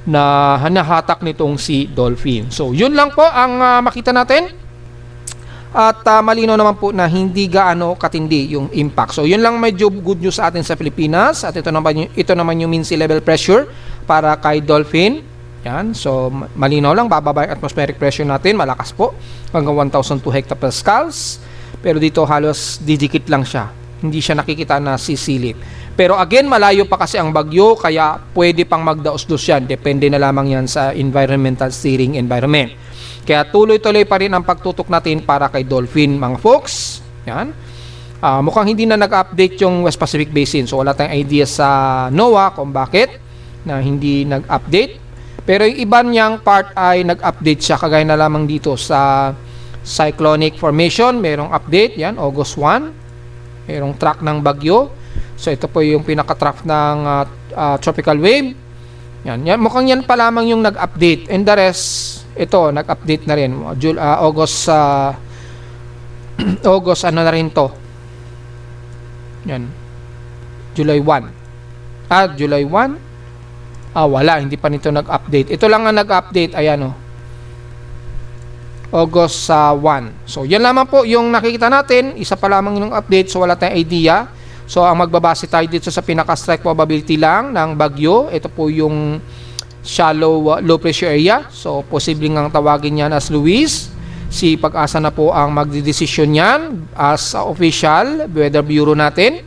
na hanahatak nitong si Dolphin. So, yun lang po ang makita natin. At malino naman po na hindi gaano katindi yung impact. So, yun lang medyo good news sa atin sa Pilipinas. At ito naman yung mean sea level pressure para kay Dolphin. Yan. So, malinaw lang. Bababa yung atmospheric pressure natin. Malakas po. Hanggang 1,002 hectopascals. Pero dito halos didikit lang siya. Hindi siya nakikita na sisilip. Pero again, malayo pa kasi ang bagyo. Kaya pwede pang magdaos-dos yan. Depende na lamang yan sa environmental steering environment. Kaya tuloy-tuloy pa rin ang pagtutok natin para kay Dolphin, mga folks. Yan. Mukhang hindi na nag-update yung West Pacific Basin. So, wala tayong idea sa NOAA kung bakit na hindi nag-update. Pero yung iba niyang part ay nag-update siya. Kagaya na lamang dito sa cyclonic formation. Merong update. Yan, August 1. Merong track ng bagyo. So, ito po yung pinaka-track ng tropical wave. Yan. Mukhang yan pa lamang yung nag-update. And the rest, ito, nag-update na rin. August, August, ano na rin to? Yan. July 1. July 1? Wala. Hindi pa nito nag-update. Ito lang ang nag-update. Ayan, oh. August 1. So, yan lamang po yung nakikita natin. Isa pa lamang yung update. So, wala tayong idea. So, ang magbabase tayo dito sa pinaka-strike probability lang ng bagyo. Ito po yung shallow low pressure area. So, posibleng ang tawagin yan as Luis. Si Pag-asa na po ang magdidesisyon yan as official weather bureau natin.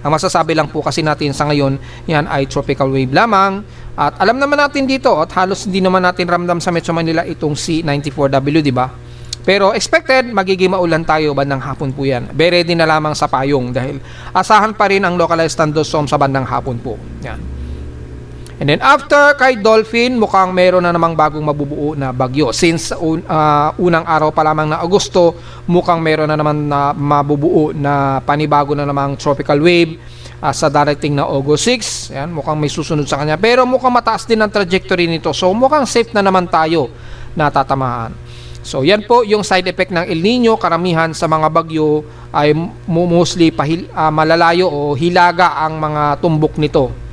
Ang masasabi lang po kasi natin sa ngayon, yan ay tropical wave lamang. At alam naman natin dito, at halos hindi naman natin ramdam sa Metro Manila itong C94W, di ba? Pero expected, magiging maulan tayo bandang hapon po yan. Be ready na lamang sa payong dahil asahan pa rin ang localized thunderstorm sa bandang hapon po. Yan. And then after kay Dolphin, mukhang meron na namang bagong mabubuo na bagyo. Since unang araw pa lamang na Agosto, mukhang meron na naman na mabubuo na panibago na namang tropical wave sa darating na August 6. Yan, mukhang may susunod sa kanya. Pero mukhang mataas din ang trajectory nito. So mukhang safe na naman tayo na tatamaan. So yan po yung side effect ng El Nino. Karamihan sa mga bagyo ay mostly malalayo o hilaga ang mga tumbok nito.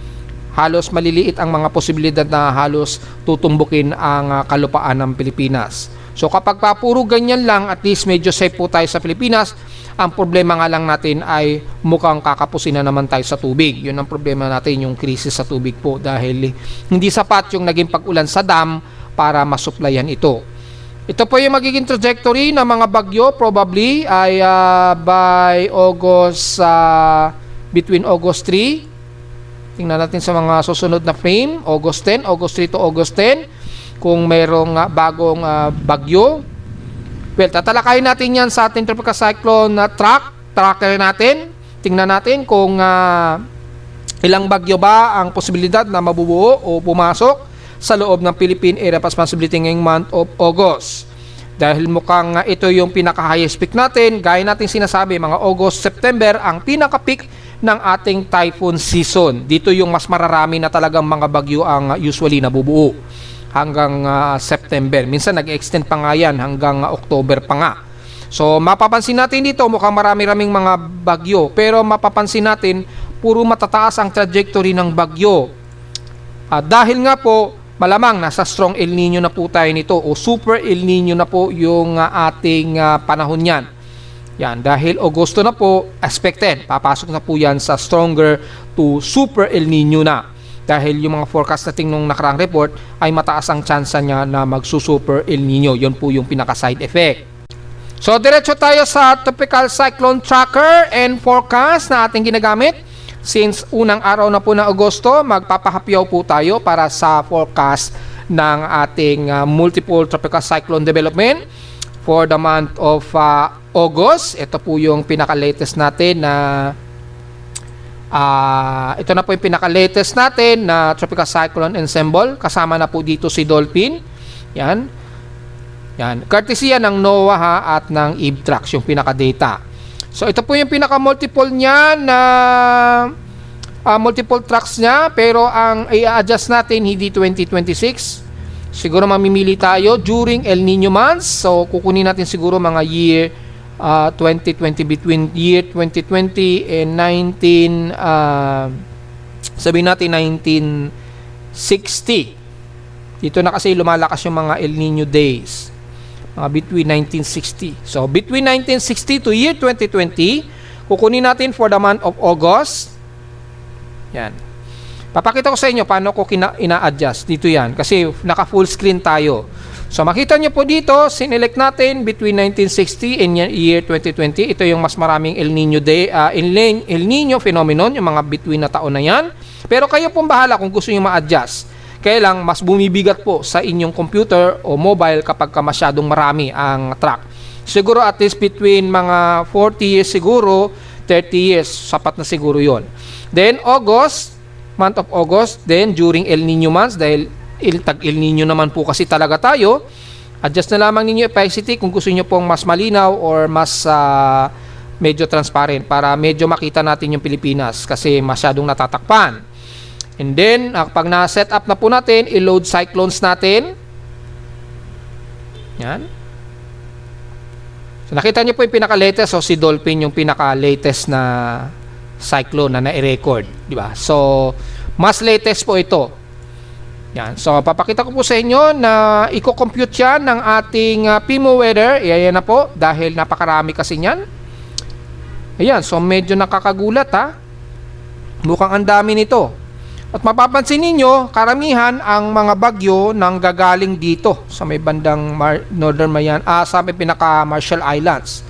Halos maliliit ang mga posibilidad na halos tutumbukin ang kalupaan ng Pilipinas. So kapag puro ganyan lang, at least medyo safe po tayo sa Pilipinas. Ang problema nga lang natin ay mukhang kakapusin na naman tayo sa tubig. Yun ang problema natin, yung krisis sa tubig po, dahil hindi sapat yung naging pag-ulan sa dam para masuplayan ito. Ito po yung magiging trajectory ng mga bagyo, probably ay by August, between August 3. Tingnan natin sa mga susunod na frame, August 10, August 3 to August 10, kung mayroong bagong bagyo. Well, tatalakayin natin yan sa ating tropical cyclone tracker natin. Tingnan natin kung ilang bagyo ba ang posibilidad na mabubuo o pumasok sa loob ng Philippine Area of Responsibility ngayong month of August. Dahil mukhang ito yung pinaka-highest peak natin. Gaya natin sinasabi, mga August, September, ang pinaka-peak ng ating typhoon season. Dito yung mas mararami na talagang mga bagyo ang usually nabubuo hanggang September. Minsan nag-extend pa nga yan hanggang October pa nga. So mapapansin natin dito mukhang marami-raming mga bagyo, pero mapapansin natin puro matataas ang trajectory ng bagyo. Dahil nga po malamang nasa strong El Nino na po tayo nito o super El Nino na po yung ating panahon yan. Yan, dahil Agosto na po, expected, papasok na po yan sa stronger to super El Nino na. Dahil yung mga forecast natin nung nakaraang report ay mataas ang tsansa niya na magsusuper El Nino. Yun po yung pinaka-side effect. So, diretso tayo sa Tropical Cyclone Tracker and Forecast na ating ginagamit. Since unang araw na po ng Agosto, magpapahapyaw po tayo para sa forecast ng ating multiple tropical cyclone development for the month of August. Ito po yung pinaka-latest natin na ito na po yung pinaka-latest natin na tropical cyclone ensemble. Kasama na po dito si Dolphin. Yan. Yan. Courtesy ng NOAA at ng EVTRAX yung pinaka-data. So ito po yung pinaka-multiple niya na multiple tracks niya, pero ang i-adjust natin hindi 2026. Siguro mamimili tayo during El Nino months. So kukunin natin siguro mga year 2020, between year 2020 and sabihin natin 1960. Dito na kasi lumalakas yung mga El Nino days. Between 1960. So, between 1960 to year 2020, kukunin natin for the month of August. Yan. Papakita ko sa inyo paano ko ina-adjust. Dito yan. Kasi naka full screen tayo. So, makita nyo po dito, sinelect natin between 1960 and year 2020. Ito yung mas maraming El Nino day, El Nino phenomenon, yung mga between na taon na yan. Pero kayo pong bahala kung gusto nyo ma-adjust. Kaya lang, mas bumibigat po sa inyong computer o mobile kapag masyadong marami ang track. Siguro at least between mga 40 years siguro, 30 years, sapat na siguro yon. Then August, month of August, then during El Nino months, dahil tag-El Nino naman po kasi talaga tayo, adjust na lamang ninyo opacity kung gusto nyo pong mas malinaw or mas medyo transparent para medyo makita natin yung Pilipinas kasi masyadong natatakpan. And then, pag na-set up na po natin, i-load cyclones natin. Yan. So, nakita niyo po yung pinaka-latest, so si Dolphin yung pinaka-latest na cyclone na na-record, di ba? So, mas latest po ito. Yan. So, papakita ko po sa inyo na i-compute yan ng ating PIMO weather. Ayan na po, dahil napakarami kasi niyan. Ayan, so medyo nakakagulat ha. Mukhang ang dami nito. At mapapansin ninyo, karamihan ang mga bagyo nang gagaling dito sa may bandang Northern Mayan, sa may pinaka Marshall Islands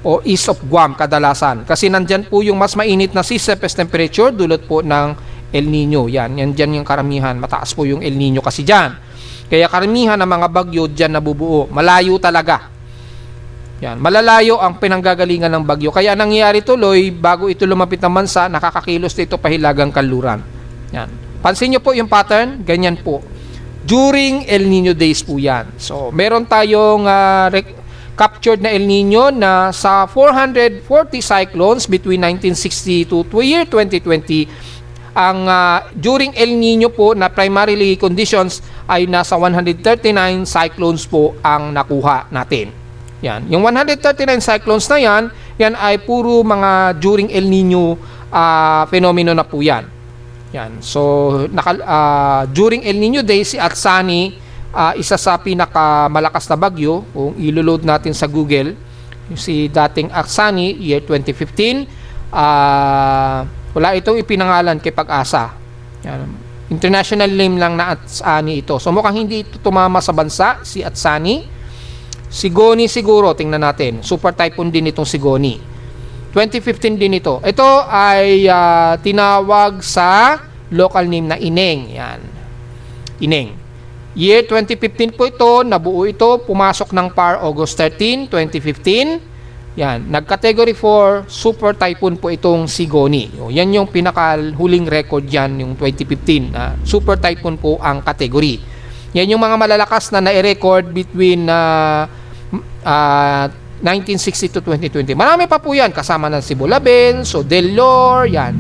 o east of Guam kadalasan. Kasi nandyan po yung mas mainit na sea surface temperature dulot po ng El Nino. Yan dyan yung karamihan. Mataas po yung El Nino kasi dyan. Kaya karamihan ng mga bagyo dyan nabubuo. Malayo talaga. Yan, malalayo ang pinanggagalingan ng bagyo. Kaya nangyayari tuloy, bago ito lumapit ng bansa, nakakakilos dito pahilagang kanluran. Yan. Pansin nyo po yung pattern, ganyan po. During El Nino days po yan. So, meron tayong captured na El Nino na sa 440 cyclones between 1960 to year 2020. Ang during El Nino po na primarily conditions ay nasa 139 cyclones po ang nakuha natin. Yan. Yung 139 cyclones na yan, yan ay puro mga during El Nino fenomeno na po yan. Yan. So, during El Nino days, si Atsani, isa sa pinakamalakas na bagyo, kung iloload natin sa Google, si dating Atsani, year 2015, wala itong ipinangalan kay Pag-asa. Yan. International name lang na Atsani ito. So mukhang hindi ito tumama sa bansa, si Atsani. Sigoni siguro, tingnan natin. Super typhoon din itong Sigoni. 2015 din ito. Ito ay tinawag sa local name na Ineng. Yan. Ineng. Year 2015 po ito, nabuo ito, pumasok ng PAR August 13, 2015. Yan, nag-category 4 super typhoon po itong Sigoni. Yan yung pinakahuling record yan, yung 2015. Super typhoon po ang category. Yan yung mga malalakas na na-record between 1960 to 2020. Marami pa po yan, kasama ng Sibulabel, so Delor, yan.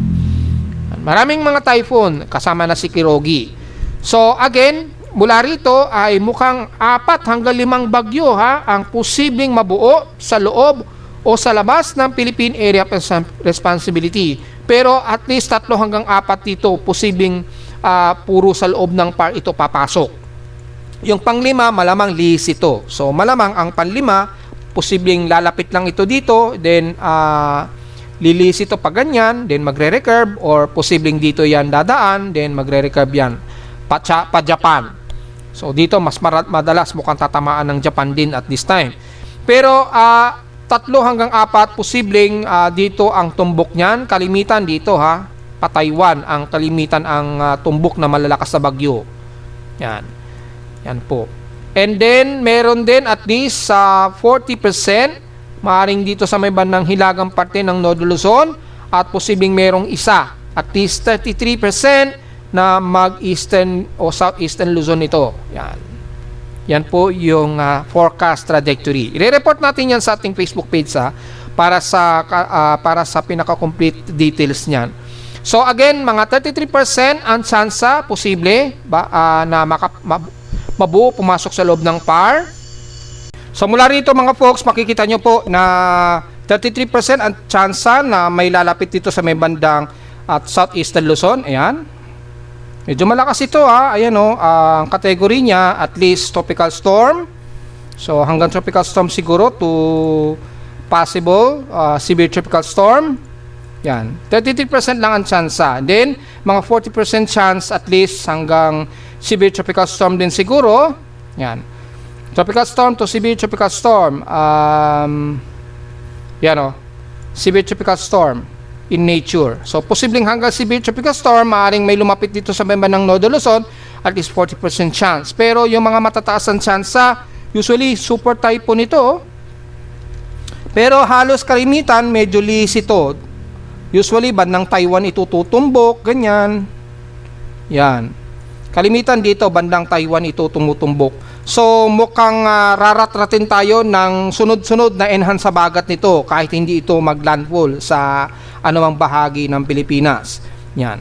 Maraming mga typhoon, kasama na si Kirogi. So again, mula rito ay mukhang 4 hanggang 5 bagyo ang posibleng mabuo sa loob o sa labas ng Philippine Area of Responsibility. Pero at least 3 hanggang 4 dito posibleng puro sa loob ng PAR ito papasok. Yung pang-5 malamang lihis ito. So malamang ang pang-5 posibleng lalapit lang ito dito, then lilihis ito pa ganyan, then magre-recurve, or posibleng dito yan dadaan, then magre-recurve yan pa Japan. So dito mas madalas mukhang tatamaan ng Japan din at this time. Pero 3 hanggang 4 posibleng dito ang tumbok niyan. Kalimitan dito pa Taiwan ang kalimitan ang tumbok na malalakas na bagyo. Yan. Yan po. And then meron din at least 40% maaring dito sa may bandang hilagang parte ng Northern Luzon, at posibleng merong isa at least 33% na mag-eastern o southeastern Luzon ito. Yan. Yan po yung forecast trajectory. I-report natin yan sa ating Facebook page para sa pinaka-complete details niyan. So again, mga 33% ang tsansa posible na mabuo pumasok sa loob ng PAR. So mula rito mga folks, makikita nyo po na 33% ang tsansa na may lalapit dito sa may bandang at southeastern Luzon. Ayan. Medyo malakas ito ayan ang category niya at least tropical storm. So hanggang tropical storm siguro to possible severe tropical storm. Yan. 33% lang ang tsansa. Then mga 40% chance at least hanggang severe tropical storm din siguro. Yan. Tropical storm to severe tropical storm. Severe tropical storm in nature. So, posibleng hanggang severe tropical storm, maaaring may lumapit dito sa member ng Northern Luzon, at least 40% chance. Pero yung mga matataas ang tsansa, usually super typhoon ito. Pero halos kalimitan, medyo lihis ito. Usually, bandang Taiwan ito tutumbok, ganyan. Yan. Kalimitan dito, bandang Taiwan ito tumutumbok. So, mukhang raratratin tayo ng sunod-sunod na enhance sa bagat nito kahit hindi ito maglandfall sa anumang bahagi ng Pilipinas. Yan.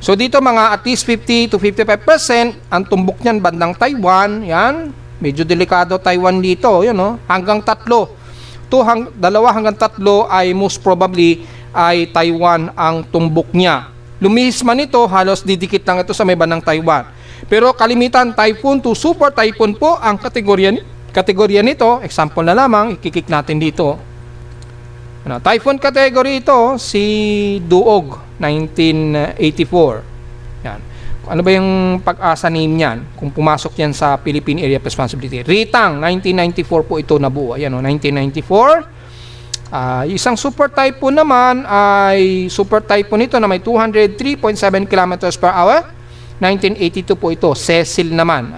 So, dito mga at least 50 to 55% ang tumbok niyan bandang Taiwan. Yan. Medyo delikado Taiwan dito, yun no? Hanggang 3. 2 hanggang 3 ay most probably ay Taiwan ang tumbok niya. Lumihis man ito, halos didikit lang ito sa may bandang Taiwan. Pero kalimitan typhoon to super typhoon po ang kategorya nito. Example na lamang, ikikik natin dito. Ano, typhoon category ito, si Duog, 1984. Yan. Ano ba yung pag-asa name niyan? Kung pumasok yan sa Philippine Area of Responsibility. Ritang, 1994 po ito nabuo. Ayan o, 1994. Isang super typhoon naman ay super typhoon ito na may 203.7 kilometers per hour. 1982 po ito. Cecil naman.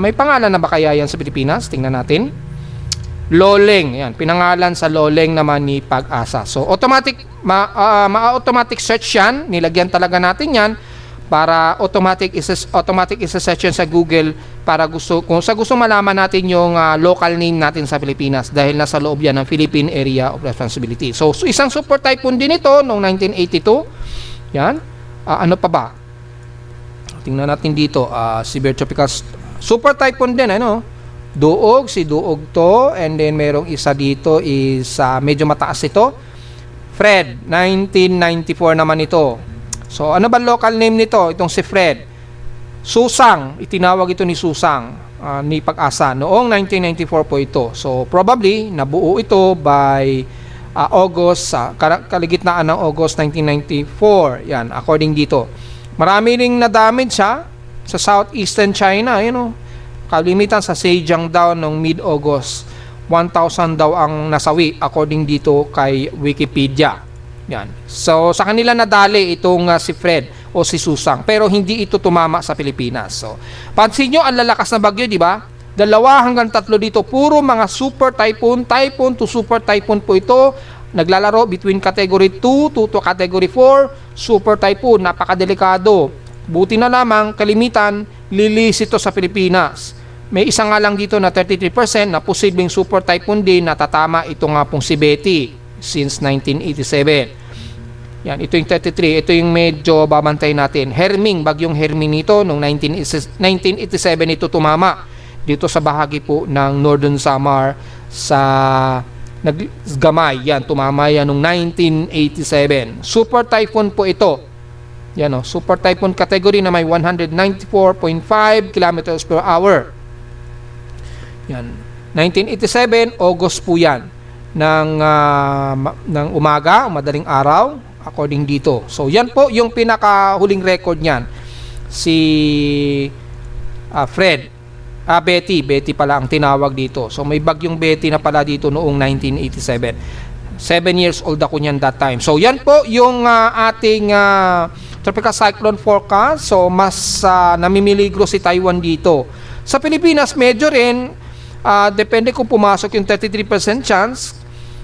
May pangalan na ba kaya yan sa Pilipinas? Tingnan natin. Loleng. Ayan, pinangalan sa Loleng naman ni Pag-asa. So, automatic search yan. Nilagyan talaga natin yan para automatic isa-search yan sa Google para kung gusto malaman natin yung local name natin sa Pilipinas dahil nasa loob yan ng Philippine Area of Responsibility. So, isang super typhoon din ito noong 1982. Yan. Ano pa ba? Tingnan natin dito. Severe tropical super typhoon din. Ano? Duog. Si Duog to. And then, merong isa dito is medyo mataas ito. Fred. 1994 naman ito. So, ano ba local name nito? Itong si Fred. Susang. Itinawag ito ni Susang ni Pag-asa. Noong 1994 po ito. So, probably, nabuo ito by August, kaligitnaan ng August 1994. Yan, according dito. Marami ring na-damage siya sa southeastern China. You know, kalimitan sa Zhejiang daw noong mid-August. 1,000 daw ang nasawi according dito kay Wikipedia. Yan. So, sa kanila nadali itong si Fred o si Susang. Pero hindi ito tumama sa Pilipinas. So, pansin nyo, ang lalakas na bagyo, di ba? 2 hanggang 3 dito, puro mga super typhoon, typhoon to super typhoon po ito. Naglalaro between category 2 to category 4, super typhoon, napakadelikado. Buti na lamang, kalimitan, lilis ito sa Pilipinas. May isa nga lang dito na 33% na posibleng super typhoon din na tatama ito nga pong si Betty since 1987. Yan, ito yung 33. Ito yung medyo babantay natin. Herming, bagyong Herming nito noong 1987 ito tumama dito sa bahagi po ng Northern Samar sa Gamay. Yan, tumama yan noong 1987. Super typhoon po ito. Yan o, super typhoon category na may 194.5 kilometers per hour. Yan, 1987, August po yan ng umaga, madaling araw, according dito. So, yan po yung pinakahuling record niyan. Si Fred. Betty pala ang tinawag dito. So, may bagyong Betty na pala dito noong 1987. 7 years old ako niyan that time. So, yan po yung ating tropical cyclone forecast. So, mas namimiligro si Taiwan dito. Sa Pilipinas, medyo rin, depende kung pumasok yung 33% chance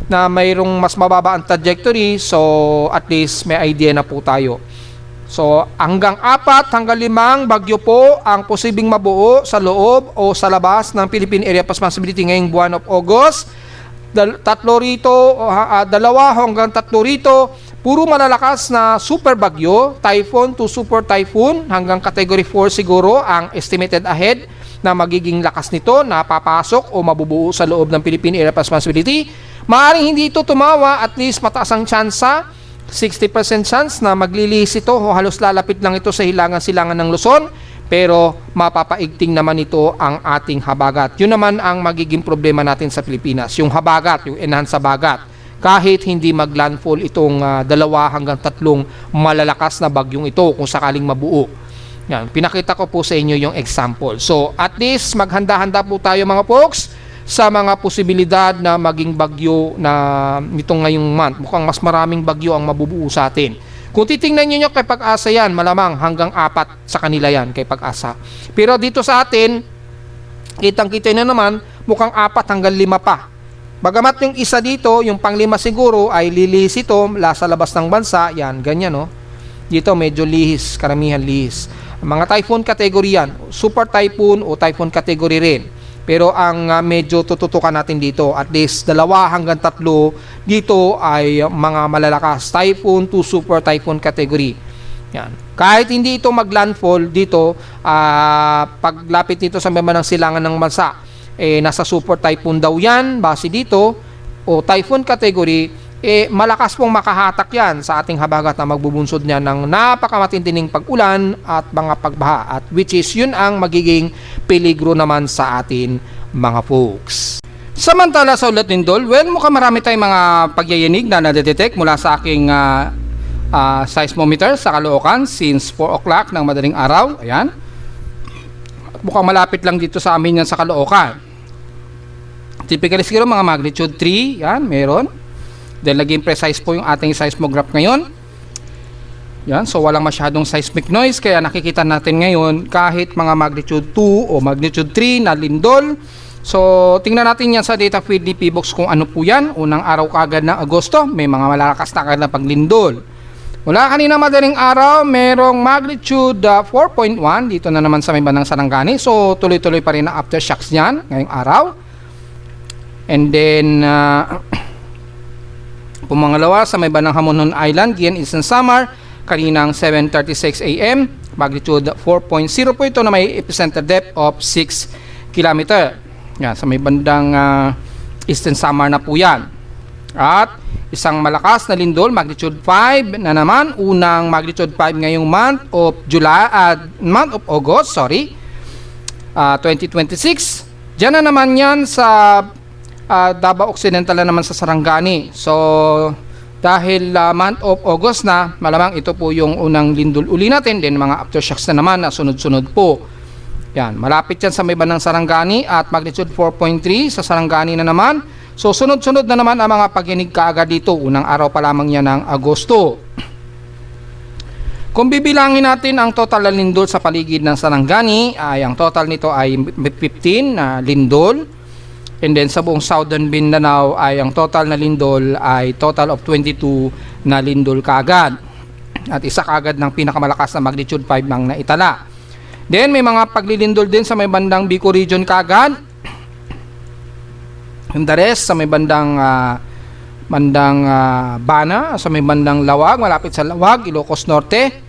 na mayroong mas mababa ang trajectory. So, at least may idea na po tayo. So, hanggang 4 hanggang 5 bagyo po ang posibleng mabuo sa loob o sa labas ng Philippine Area of Responsibility ngayong buwan of August. 2 hanggang 3 rito, puro malalakas na super bagyo, typhoon to super typhoon, hanggang category 4 siguro ang estimated ahead na magiging lakas nito na papasok o mabubuo sa loob ng Philippine Area of Responsibility. Maaaring hindi ito tumawa, at least mataas ang tsansa, 60% chance na maglilihis ito o halos lalapit lang ito sa hilangan-silangan ng Luzon, pero mapapaigting naman ito ang ating habagat. Yun naman ang magiging problema natin sa Pilipinas, yung habagat, yung enhanced habagat. Kahit hindi maglandfall itong 2 hanggang 3 malalakas na bagyong ito kung sakaling mabuo. Yan, pinakita ko po sa inyo yung example. So, at least maghanda-handa po tayo mga folks sa mga posibilidad na maging bagyo na nitong ngayong month. Mukhang mas maraming bagyo ang mabubuo sa atin. Kung titingnan niyo kay Pag-asa yan, malamang hanggang 4 sa kanila yan kay Pag-asa. Pero dito sa atin, kitang-kita na naman, mukhang 4 hanggang 5 pa. Bagamat yung isa dito, yung pang-5 siguro ay lilihis ito sa labas ng bansa. Yan, ganyan no. Dito medyo lihis, karamihan lihis. Mga typhoon category yan, super typhoon o typhoon category rin. Pero ang medyo tututukan natin dito, at least 2 hanggang 3 dito ay mga malalakas, typhoon to super typhoon category. Yan. Kahit hindi ito maglandfall dito, paglapit nito sa mga ng silangan ng bansa, nasa super typhoon daw yan, base dito, o typhoon category, malakas pong makahatak yan sa ating habagat na magbubunsod niya ng napakamatinding pag-ulan at mga pagbaha, at which is yun ang magiging peligro naman sa atin mga folks. Samantala sa ulat lindol, well, mukhang marami tayong mga pagyayanig na nadedetect mula sa aking seismometer sa Caloocan since 4 o'clock ng madaling araw. Ayan. Mukhang malapit lang dito sa amin yan sa Caloocan. Typically siguro mga magnitude 3, yan, meron. Then naging precise po yung ating seismograph ngayon. Yan, so walang masyadong seismic noise, kaya nakikita natin ngayon kahit mga magnitude 2 o magnitude 3 na lindol. So, tingnan natin yan sa data feed ni PBOX kung ano po yan. Unang araw kaagad ng Agosto, may mga malalakas na agad na paglindol. Mula kanina madaling araw, merong magnitude 4.1 dito na naman sa may bandang Sarangani. So, tuloy-tuloy pa rin ang aftershocks niyan ngayong araw. And then, pumangalawa sa may bandang Hamonon Island, Gian Eastern Samar, kaninang 7:36 AM, magnitude 4.0 po ito na may epicenter depth of 6 km. Yan, sa may bandang Eastern Samar na po yan. At isang malakas na lindol, magnitude 5 na naman, unang magnitude 5 ngayong month of August, 2026. Diyan na naman yan sa Davao Occidental na naman sa Sarangani. So, dahil month of August na, malamang ito po yung unang lindol uli natin, then mga aftershocks na naman na sunod-sunod po. Yan, malapit yan sa may bandang Sarangani at magnitude 4.3 sa Sarangani na naman. So, sunod-sunod na naman ang mga pagyanig kaagad dito. Unang araw pa lamang yan ng Agosto. Kung bibilangin natin ang total na lindol sa paligid ng Sarangani, ay ang total nito ay 15 na lindol. And then sa buong Southern Mindanao ay ang total na lindol ay total of 22 na lindol kaagad. At isa kaagad ng pinakamalakas na magnitude 5 ang naitala. Then may mga paglilindol din sa may bandang Bicol region kaagad. And the rest sa may bandang Bana, sa may bandang Lawag, malapit sa Lawag, Ilocos Norte,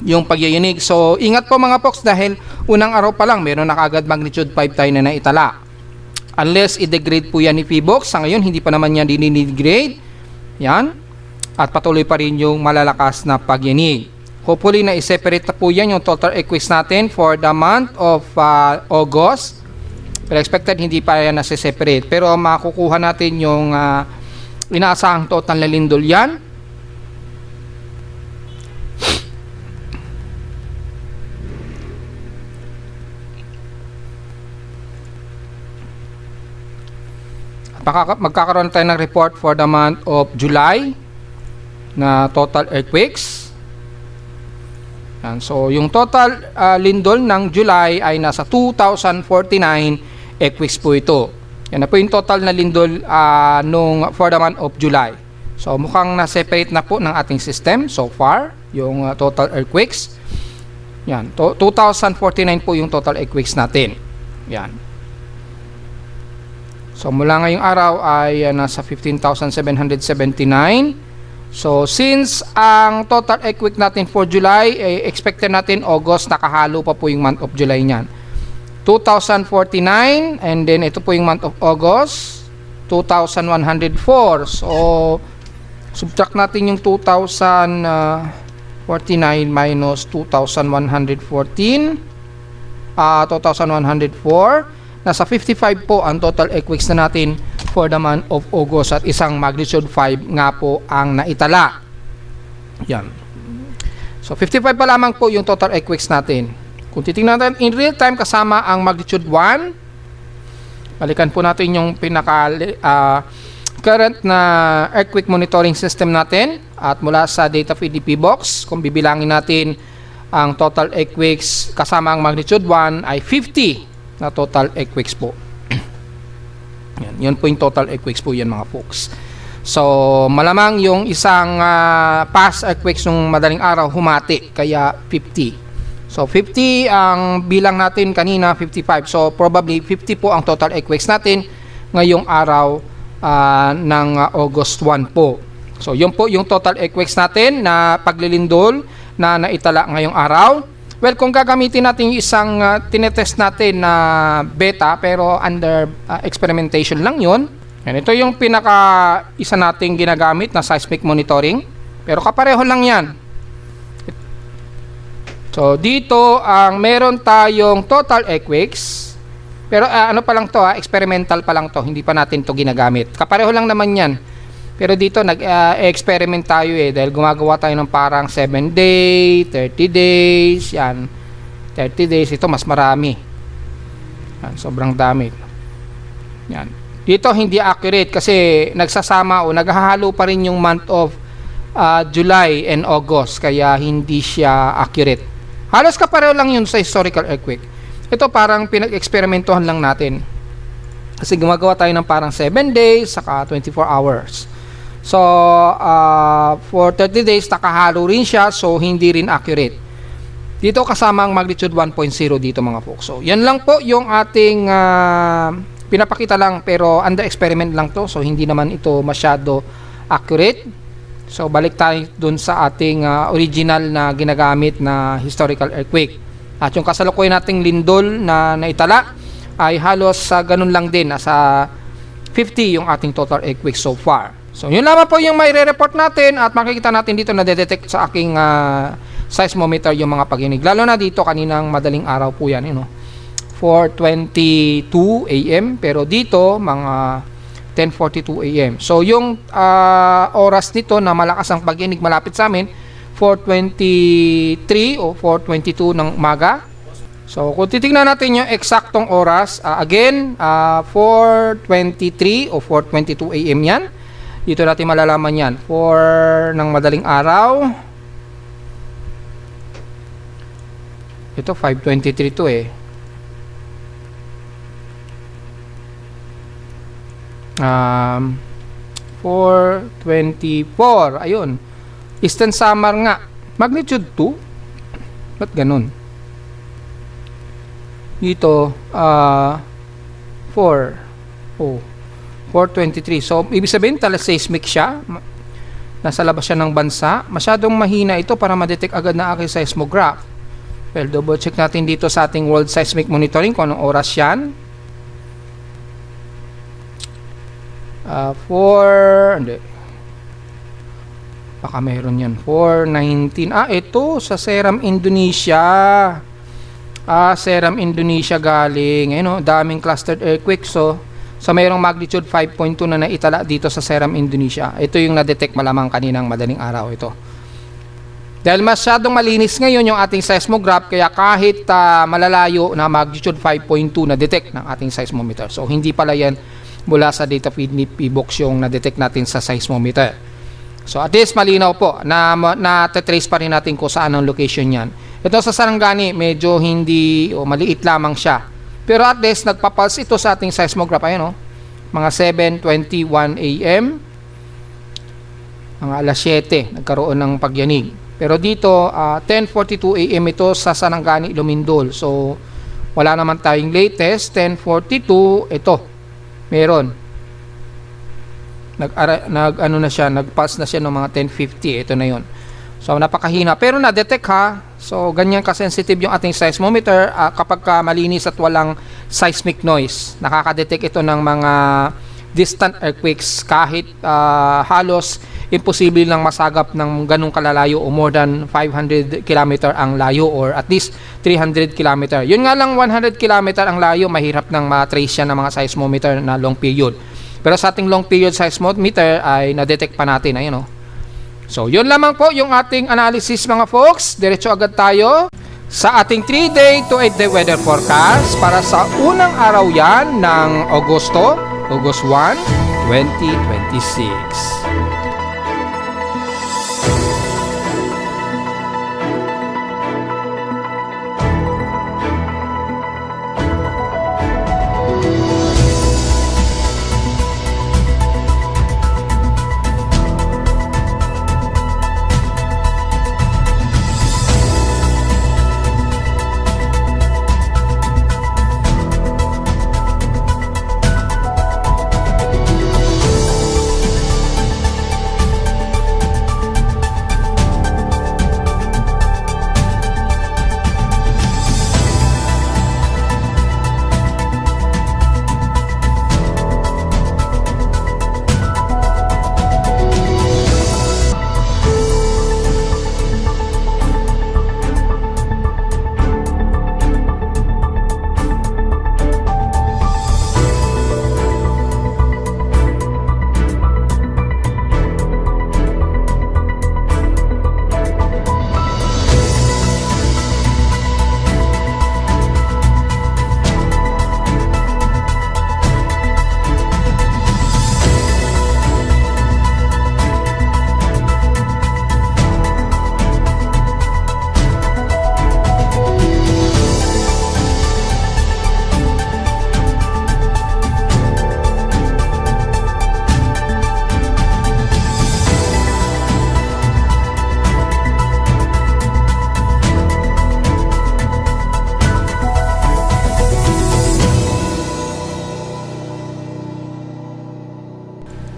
yung pagyayinig. So ingat po mga folks dahil unang araw pa lang meron na kaagad magnitude 5 tayo na naitala. Unless i-degrade po yan ni PBOX, sa ngayon hindi pa naman yan dinidegrade. Yan. At patuloy pa rin yung malalakas na pagyanig. Hopefully na i-separate na po yan yung total earthquakes natin for the month of August. Pero expected hindi pa yan nasi-separate. Pero makukuha natin yung inaasahang total na lindol yan. Magkakaroon tayo ng report for the month of July na total earthquakes. So, yung total lindol ng July ay nasa 2,049 earthquakes po ito. Yan na po yung total na lindol for the month of July. So, mukhang na-separate na po ng ating system so far, yung total earthquakes. Yan, 2,049 po yung total earthquakes natin. Yan. So, mula ngayong araw ay nasa 15,779. So, since ang total earthquake natin for July, expected natin August, nakahalo pa po yung month of July niyan. 2,049, and then ito po yung month of August, 2,104. So, subtract natin yung 2,049 minus 2,114, 2,104. Nasa 55 po ang total earthquakes na natin for the month of August at isang magnitude 5 nga po ang naitala. Yan. So 55 pa lamang po yung total earthquakes natin. Kung titingnan natin in real time kasama ang magnitude 1, balikan po natin yung current na earthquake monitoring system natin at mula sa data feed ni PBOX, kung bibilangin natin ang total earthquakes kasama ang magnitude 1 ay 50 na total earthquakes po. Yan po yung total earthquakes po yan mga folks. So malamang yung isang past earthquakes nung madaling araw humati, kaya 50. So 50 ang bilang natin kanina, 55. So probably 50 po ang total earthquakes natin ngayong araw ng August 1 po. So yun po yung total earthquakes natin na paglilindol na naitala ngayong araw. Well, kung gagamitin natin yung isang tinetest natin na beta pero under experimentation lang yun. Yan, ito yung pinaka isa nating ginagamit na seismic monitoring. Pero kapareho lang yan. So, dito ang meron tayong total earthquakes. Pero ano pa lang to, experimental pa lang to. Hindi pa natin to ginagamit. Kapareho lang naman yan. Pero dito nag-experiment tayo dahil gumagawa tayo ng parang 7 day, 30 days, yan. 30 days, ito mas marami. Yan, sobrang dami. Yan. Dito hindi accurate kasi nagsasama o naghahalo pa rin yung month of July and August kaya hindi siya accurate. Halos kapareho lang yun sa historical earthquake. Ito parang pinag-eksperimentohan lang natin. Kasi gumagawa tayo ng parang 7 days saka 24 hours. So, for 30 days, nakahalo rin siya. So, hindi rin accurate. Dito kasama ang magnitude 1.0 dito mga folks. So, yan lang po yung ating pinapakita lang. Pero under experiment lang to. So, hindi naman ito masyado accurate. So, balik tayo dun sa ating original na ginagamit na historical earthquake. At yung kasalukuyan nating lindol na naitala ay halos ganun lang din. Nasa 50 yung ating total earthquake so far. So, yun lamang po yung may re-report natin at makikita natin dito na detect sa aking seismometer yung mga pag-inig. Lalo na dito kaninang madaling araw po yan. 4:22 AM pero dito mga 10:42 AM. So, yung oras nito na malakas ang pag-inig malapit sa amin 4:23 o 4:22 ng umaga. So, kung titignan natin yung eksaktong oras, again, 4:23 o 4:22 AM yan. Dito natin malalaman yan. 4 ng madaling araw. Ito, 5:23 to 4:24. Ayun. Eastern Samar nga. Magnitude 2. Ba't ganun? Dito, 4. 4:23. So, ibig sabihin, seismic siya. Nasa labas siya ng bansa. Masyadong mahina ito para ma-detect agad na aking seismograph. Well, double check natin dito sa ating World Seismic Monitoring kung anong oras yan. 4, hindi. Baka meron yan. 4:19. Ito sa Seram, Indonesia. Seram, Indonesia galing. Ayun, daming clustered earthquake. So mayroong magnitude 5.2 na naitala dito sa Seram, Indonesia. Ito yung na-detect malamang kaninang madaling araw ito. Dahil masyadong malinis ngayon yung ating seismograph, kaya kahit malalayo na magnitude 5.2 na-detect ng ating seismometer. So, hindi pala yan mula sa data feed ni PBOX yung na-detect natin sa seismometer. So, at least malinaw po na trace pa rin natin kung saan ang location yan. Ito sa Sarangani, medyo hindi o maliit lamang siya. Pero at least nagpapulse ito sa ating seismograph. Ayun, mga 7:21 AM. Mga alas 7 nagkaroon ng pagyanig. Pero dito 10:42 AM ito sa Sarangani, Lumindol. So wala naman tayong latest. 10:42 ito. Meron. Nag-ano na siya, nag-pulse na siya ng mga 10:50. Ito na 'yon. So napakahina pero na-detect So ganyan ka-sensitive yung ating seismometer kapag malinis at walang seismic noise. Nakaka-detect ito ng mga distant earthquakes kahit halos imposible lang masagap ng ganung kalalayo o more than 500 km ang layo or at least 300 km. Yun nga lang 100 km ang layo, mahirap nang ma-trace yan ng mga seismometer na long period. Pero sa ating long period seismometer ay na-detect pa natin. Ayun So, yun lamang po yung ating analysis mga folks. Diretso agad tayo sa ating 3-day to 8-day weather forecast para sa unang araw yan ng August 1, 2026.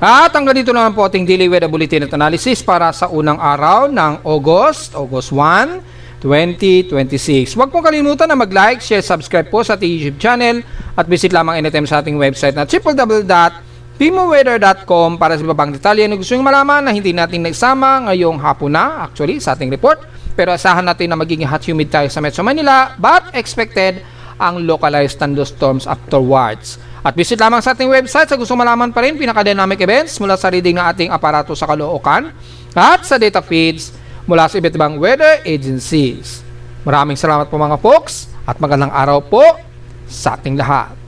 At hanggang dito naman po ating Daily Weather Bulletin at Analysis para sa unang araw ng August 1, 2026. Huwag pong kalimutan na mag-like, share, subscribe po sa ating YouTube channel at visit lamang anytime sa ating website na www.pimoweather.com para sa iba pang detalye na gusto nyo malaman na hindi natin nagsama ngayong hapon na actually sa ating report. Pero asahan natin na magiging hot humid tayo sa Metro Manila but expected ang localized thunderstorms afterwards. At visit lamang sa ating website sa gusto malaman pa rin pinaka-dynamic events mula sa reading ng ating aparato sa Caloocan at sa data feeds mula sa iba't ibang weather agencies. Maraming salamat po mga folks at magandang araw po sa ating lahat.